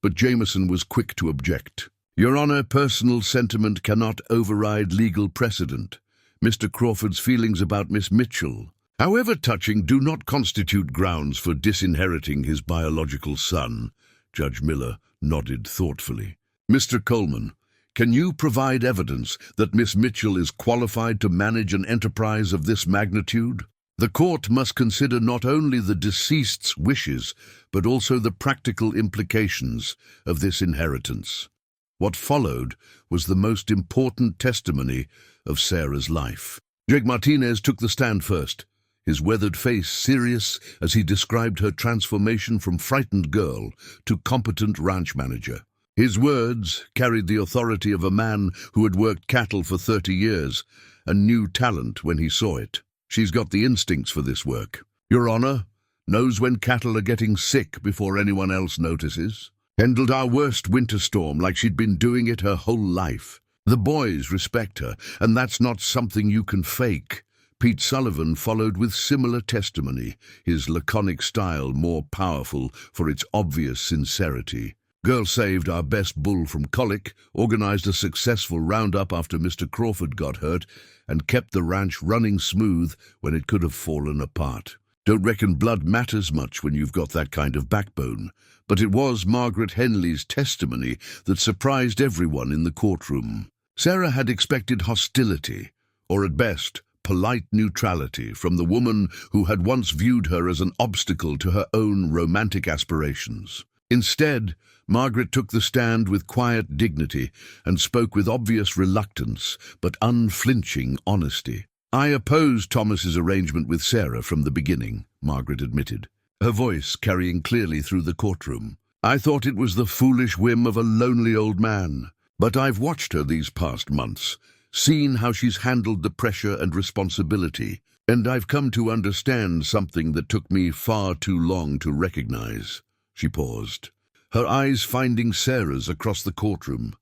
but Jameson was quick to object. "Your Honor, personal sentiment cannot override legal precedent. Mr. Crawford's feelings about Miss Mitchell, however touching, do not constitute grounds for disinheriting his biological son." Judge Miller nodded thoughtfully. "Mr. Coleman, can you provide evidence that Miss Mitchell is qualified to manage an enterprise of this magnitude? The court must consider not only the deceased's wishes, but also the practical implications of this inheritance." What followed was the most important testimony of Sarah's life. Jake Martinez took the stand first, his weathered face serious as he described her transformation from frightened girl to competent ranch manager. His words carried the authority of a man who had worked cattle for 30 years and knew talent when he saw it. "She's got the instincts for this work. Your Honor, knows when cattle are getting sick before anyone else notices. Handled our worst winter storm like she'd been doing it her whole life. The boys respect her, and that's not something you can fake." Pete Sullivan followed with similar testimony, his laconic style more powerful for its obvious sincerity. "Girl saved our best bull from colic, organized a successful roundup after Mr. Crawford got hurt, and kept the ranch running smooth when it could have fallen apart. Don't reckon blood matters much when you've got that kind of backbone." But it was Margaret Henley's testimony that surprised everyone in the courtroom. Sarah had expected hostility, or at best, polite neutrality from the woman who had once viewed her as an obstacle to her own romantic aspirations. Instead, Margaret took the stand with quiet dignity and spoke with obvious reluctance but unflinching honesty. "I opposed Thomas's arrangement with Sarah from the beginning," Margaret admitted, her voice carrying clearly through the courtroom. "I thought it was the foolish whim of a lonely old man. But I've watched her these past months, seen how she's handled the pressure and responsibility, and I've come to understand something that took me far too long to recognize." She paused, her eyes finding Sarah's across the courtroom.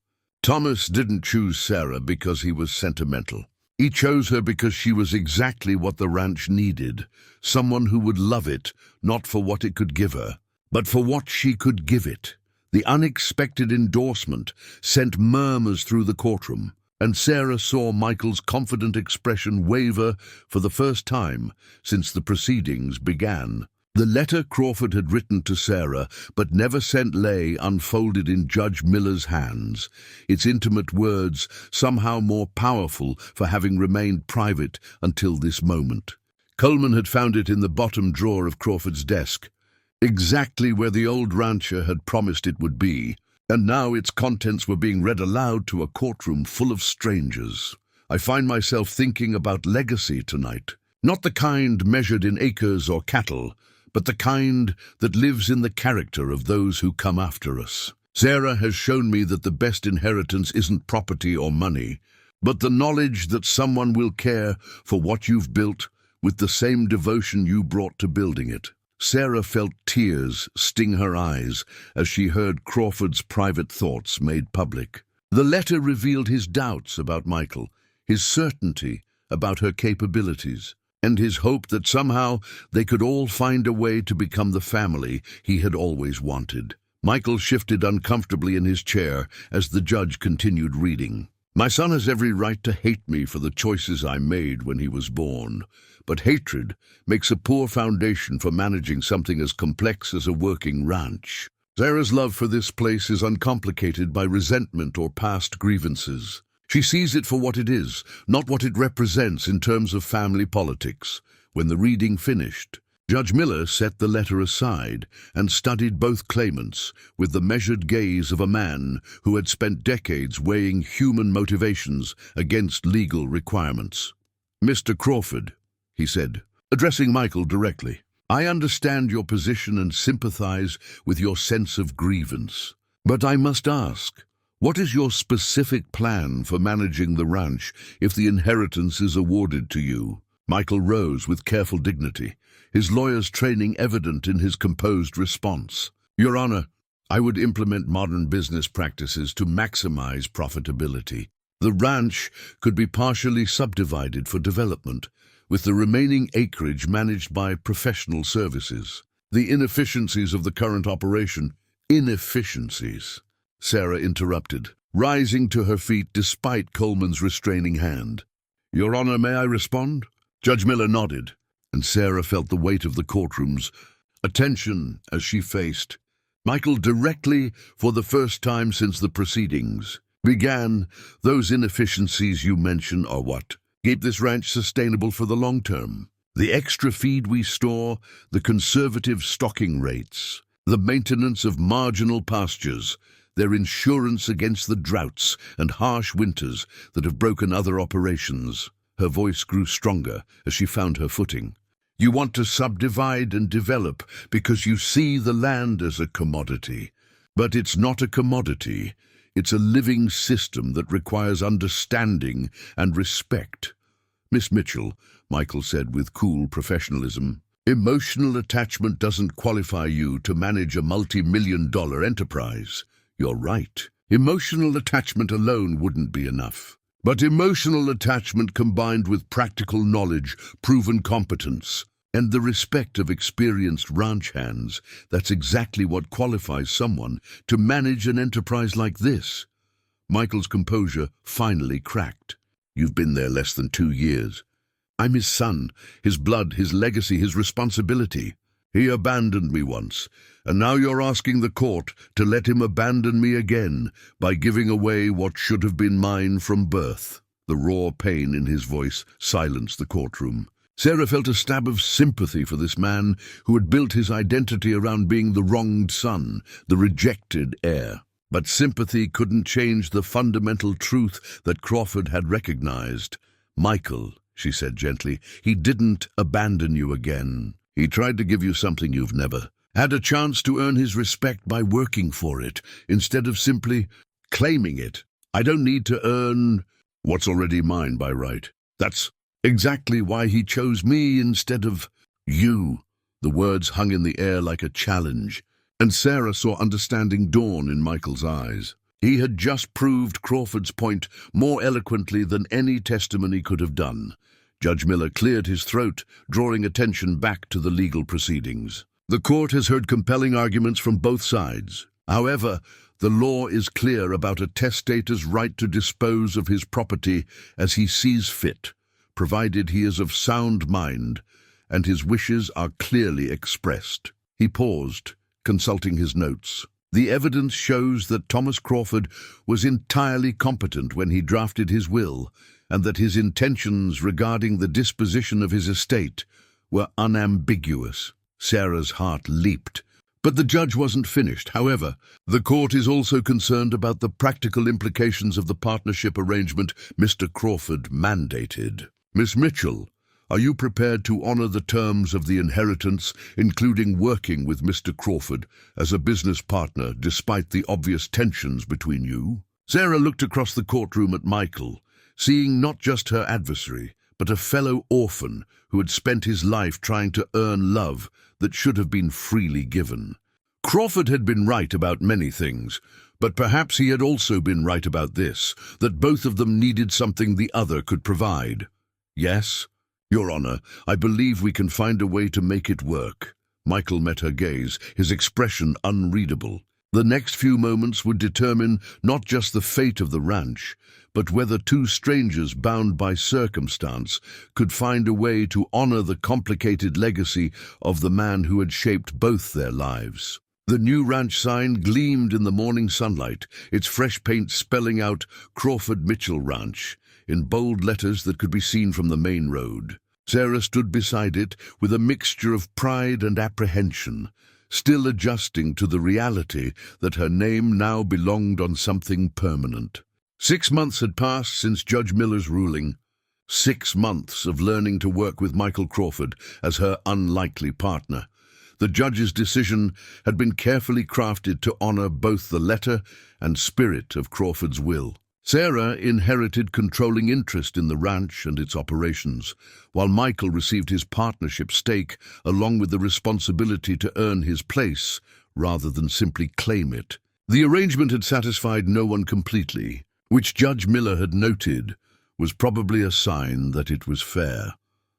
"Thomas didn't choose Sarah because he was sentimental. He chose her because she was exactly what the ranch needed, someone who would love it, not for what it could give her, but for what she could give it." The unexpected endorsement sent murmurs through the courtroom, and Sarah saw Michael's confident expression waver for the first time since the proceedings began. The letter Crawford had written to Sarah but never sent lay unfolded in Judge Miller's hands, its intimate words somehow more powerful for having remained private until this moment. Coleman had found it in the bottom drawer of Crawford's desk, exactly where the old rancher had promised it would be, and now its contents were being read aloud to a courtroom full of strangers. "I find myself thinking about legacy tonight, not the kind measured in acres or cattle, but the kind that lives in the character of those who come after us. Sarah has shown me that the best inheritance isn't property or money, but the knowledge that someone will care for what you've built with the same devotion you brought to building it. Sarah felt tears sting her eyes as she heard Crawford's private thoughts made public. The letter revealed his doubts about Michael, his certainty about her capabilities, and his hope that somehow they could all find a way to become the family he had always wanted. Michael shifted uncomfortably in his chair as the judge continued reading. My son has every right to hate me for the choices I made when he was born, but hatred makes a poor foundation for managing something as complex as a working ranch. Sarah's love for this place is uncomplicated by resentment or past grievances. She sees it for what it is, not what it represents in terms of family politics. When the reading finished, Judge Miller set the letter aside and studied both claimants with the measured gaze of a man who had spent decades weighing human motivations against legal requirements. Mr. Crawford, he said, addressing Michael directly, I understand your position and sympathize with your sense of grievance. But I must ask, what is your specific plan for managing the ranch if the inheritance is awarded to you? Michael rose with careful dignity, his lawyer's training evident in his composed response. Your Honor, I would implement modern business practices to maximize profitability. The ranch could be partially subdivided for development, with the remaining acreage managed by professional services. The inefficiencies of the current operation. Inefficiencies, Sarah interrupted, rising to her feet despite Coleman's restraining hand. Your Honor, may I respond? Judge Miller nodded, and Sarah felt the weight of the courtroom's attention as she faced Michael directly for the first time since the proceedings began. Those inefficiencies you mention are what keep this ranch sustainable for the long term. The extra feed we store, the conservative stocking rates, the maintenance of marginal pastures, their insurance against the droughts and harsh winters that have broken other operations. Her voice grew stronger as she found her footing. You want to subdivide and develop because you see the land as a commodity. But it's not a commodity. It's a living system that requires understanding and respect. Miss Mitchell, Michael said with cool professionalism, emotional attachment doesn't qualify you to manage a multi-million-dollar enterprise. You're right. Emotional attachment alone wouldn't be enough. But emotional attachment combined with practical knowledge, proven competence, and the respect of experienced ranch hands, that's exactly what qualifies someone to manage an enterprise like this. Michael's composure finally cracked. You've been there less than 2 years. I'm his son, his blood, his legacy, his responsibility. He abandoned me once, and now you're asking the court to let him abandon me again by giving away what should have been mine from birth. The raw pain in his voice silenced the courtroom. Sarah felt a stab of sympathy for this man who had built his identity around being the wronged son, the rejected heir. But sympathy couldn't change the fundamental truth that Crawford had recognized. Michael, she said gently, he didn't abandon you again. He tried to give you something you've never had a chance to earn his respect by working for it, instead of simply claiming it. I don't need to earn what's already mine by right. That's exactly why he chose me instead of you. The words hung in the air like a challenge, and Sarah saw understanding dawn in Michael's eyes. He had just proved Crawford's point more eloquently than any testimony could have done. Judge Miller cleared his throat, drawing attention back to the legal proceedings. The court has heard compelling arguments from both sides. However, the law is clear about a testator's right to dispose of his property as he sees fit, provided he is of sound mind and his wishes are clearly expressed. He paused, consulting his notes. The evidence shows that Thomas Crawford was entirely competent when he drafted his will, and that his intentions regarding the disposition of his estate were unambiguous. Sarah's heart leaped. But the judge wasn't finished. However, the court is also concerned about the practical implications of the partnership arrangement Mr. Crawford mandated. Miss Mitchell, are you prepared to honor the terms of the inheritance, including working with Mr. Crawford as a business partner despite the obvious tensions between you? Sarah looked across the courtroom at Michael, seeing not just her adversary, but a fellow orphan who had spent his life trying to earn love that should have been freely given. Crawford had been right about many things, but perhaps he had also been right about this, that both of them needed something the other could provide. Yes, Your Honor, I believe we can find a way to make it work. Michael met her gaze, his expression unreadable. The next few moments would determine not just the fate of the ranch, but whether two strangers bound by circumstance could find a way to honor the complicated legacy of the man who had shaped both their lives. The new ranch sign gleamed in the morning sunlight, its fresh paint spelling out Crawford Mitchell Ranch in bold letters that could be seen from the main road. Sarah stood beside it with a mixture of pride and apprehension, still adjusting to the reality that her name now belonged on something permanent. 6 months had passed since Judge Miller's ruling. 6 months of learning to work with Michael Crawford as her unlikely partner. The judge's decision had been carefully crafted to honor both the letter and spirit of Crawford's will. Sarah inherited controlling interest in the ranch and its operations, while Michael received his partnership stake along with the responsibility to earn his place rather than simply claim it. The arrangement had satisfied no one completely, which Judge Miller had noted was probably a sign that it was fair.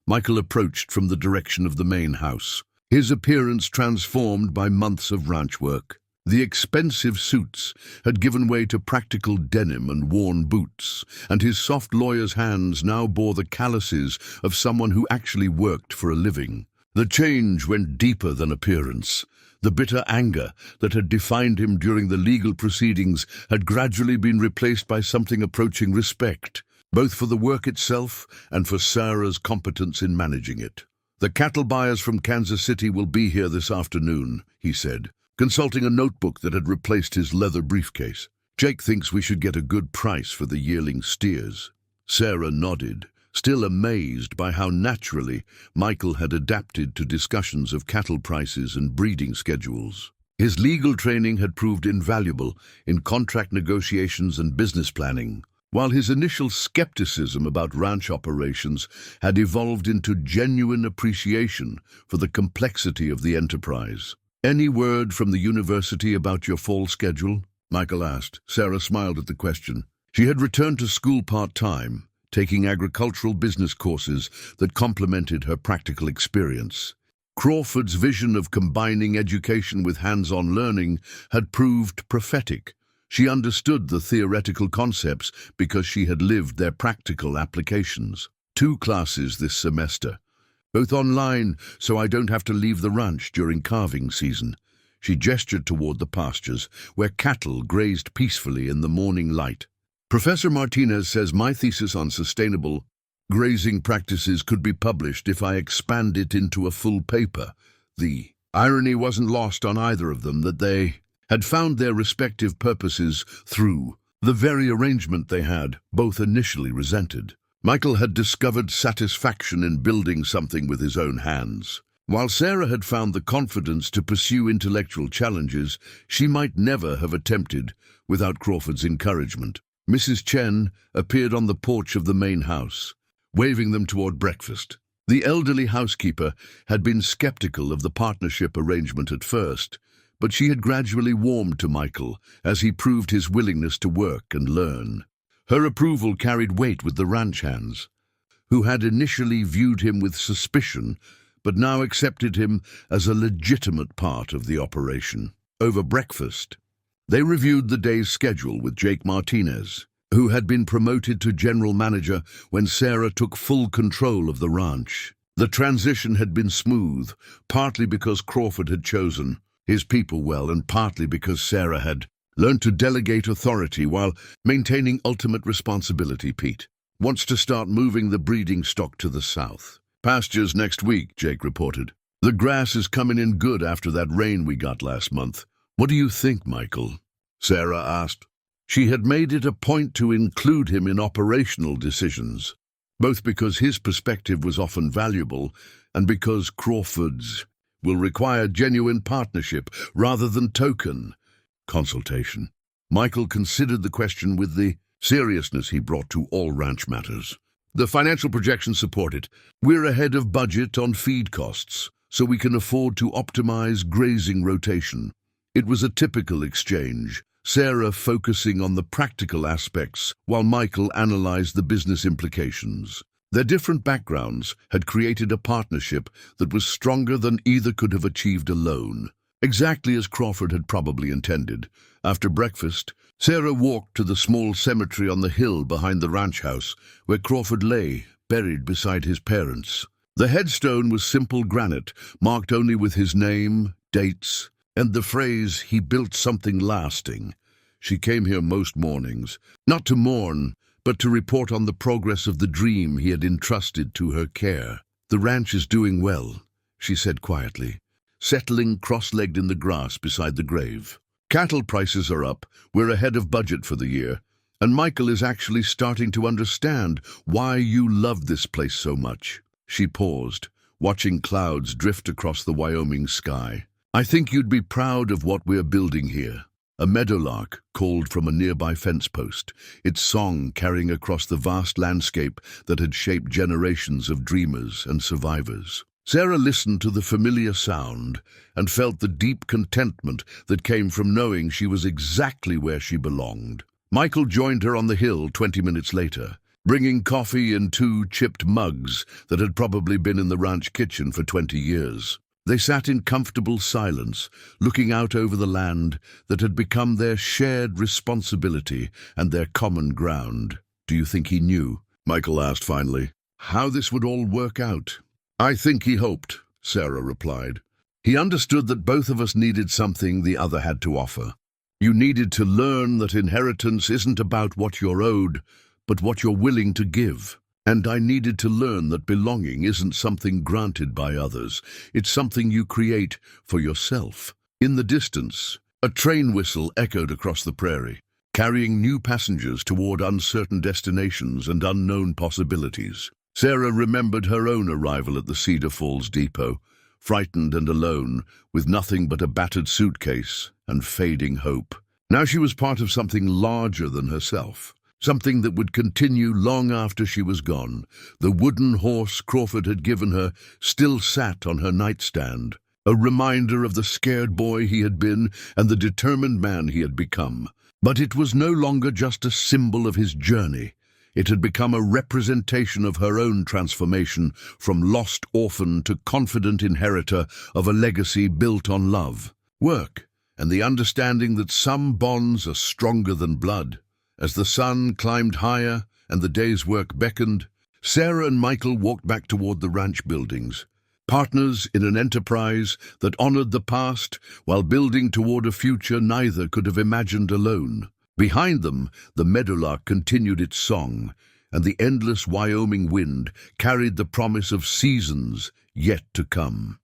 Michael approached from the direction of the main house, his appearance transformed by months of ranch work. The expensive suits had given way to practical denim and worn boots, and his soft lawyer's hands now bore the calluses of someone who actually worked for a living. The change went deeper than appearance. The bitter anger that had defined him during the legal proceedings had gradually been replaced by something approaching respect, both for the work itself and for Sarah's competence in managing it. "The cattle buyers from Kansas City will be here this afternoon," he said, consulting a notebook that had replaced his leather briefcase. "Jake thinks we should get a good price for the yearling steers." Sarah nodded, still amazed by how naturally Michael had adapted to discussions of cattle prices and breeding schedules. His legal training had proved invaluable in contract negotiations and business planning, while his initial skepticism about ranch operations had evolved into genuine appreciation for the complexity of the enterprise. "Any word from the university about your fall schedule?" Michael asked. Sarah smiled at the question. She had returned to school part-time, taking agricultural business courses that complemented her practical experience. Crawford's vision of combining education with hands-on learning had proved prophetic. She understood the theoretical concepts because she had lived their practical applications. 2 classes this semester, both online, so I don't have to leave the ranch during calving season. She gestured toward the pastures, where cattle grazed peacefully in the morning light. "Professor Martinez says my thesis on sustainable grazing practices could be published if I expand it into a full paper." The irony wasn't lost on either of them that they had found their respective purposes through the very arrangement they had both initially resented. Michael had discovered satisfaction in building something with his own hands. While Sarah had found the confidence to pursue intellectual challenges she might never have attempted without Crawford's encouragement. Mrs. Chen appeared on the porch of the main house, waving them toward breakfast. The elderly housekeeper had been skeptical of the partnership arrangement at first, but she had gradually warmed to Michael as he proved his willingness to work and learn. Her approval carried weight with the ranch hands, who had initially viewed him with suspicion, but now accepted him as a legitimate part of the operation. Over breakfast, they reviewed the day's schedule with Jake Martinez, who had been promoted to general manager when Sarah took full control of the ranch. The transition had been smooth, partly because Crawford had chosen his people well and partly because Sarah had learned to delegate authority while maintaining ultimate responsibility. "Pete wants to start moving the breeding stock to the south. Pastures next week," Jake reported. "The grass is coming in good after that rain we got last month. What do you think, Michael?" Sarah asked. She had made it a point to include him in operational decisions, both because his perspective was often valuable and because Crawford's will require genuine partnership rather than token consultation. Michael considered the question with the seriousness he brought to all ranch matters. The financial projections support it. We're ahead of budget on feed costs, so we can afford to optimize grazing rotation. It was a typical exchange, Sarah focusing on the practical aspects while Michael analyzed the business implications. Their different backgrounds had created a partnership that was stronger than either could have achieved alone. Exactly as Crawford had probably intended. After breakfast, Sarah walked to the small cemetery on the hill behind the ranch house, where Crawford lay, buried beside his parents. The headstone was simple granite, marked only with his name, dates, and the phrase, "He built something lasting." She came here most mornings, not to mourn, but to report on the progress of the dream he had entrusted to her care. "The ranch is doing well," she said quietly, settling cross-legged in the grass beside the grave. "Cattle prices are up, we're ahead of budget for the year, and Michael is actually starting to understand why you love this place so much." She paused, watching clouds drift across the Wyoming sky. "I think you'd be proud of what we're building here." A meadowlark called from a nearby fence post, its song carrying across the vast landscape that had shaped generations of dreamers and survivors. Sarah listened to the familiar sound and felt the deep contentment that came from knowing she was exactly where she belonged. Michael joined her on the hill 20 minutes later, bringing coffee in 2 chipped mugs that had probably been in the ranch kitchen for 20 years. They sat in comfortable silence, looking out over the land that had become their shared responsibility and their common ground. "Do you think he knew?" Michael asked finally. "How this would all work out?" "I think he hoped," Sarah replied. "He understood that both of us needed something the other had to offer. You needed to learn that inheritance isn't about what you're owed, but what you're willing to give. And I needed to learn that belonging isn't something granted by others. It's something you create for yourself." In the distance, a train whistle echoed across the prairie, carrying new passengers toward uncertain destinations and unknown possibilities. Sarah remembered her own arrival at the Cedar Falls depot, frightened and alone, with nothing but a battered suitcase and fading hope. Now she was part of something larger than herself. Something that would continue long after she was gone. The wooden horse Crawford had given her still sat on her nightstand, a reminder of the scared boy he had been and the determined man he had become. But it was no longer just a symbol of his journey. It had become a representation of her own transformation from lost orphan to confident inheritor of a legacy built on love, work, and the understanding that some bonds are stronger than blood. As the sun climbed higher and the day's work beckoned, Sarah and Michael walked back toward the ranch buildings, partners in an enterprise that honored the past while building toward a future neither could have imagined alone. Behind them, the meadowlark continued its song, and the endless Wyoming wind carried the promise of seasons yet to come.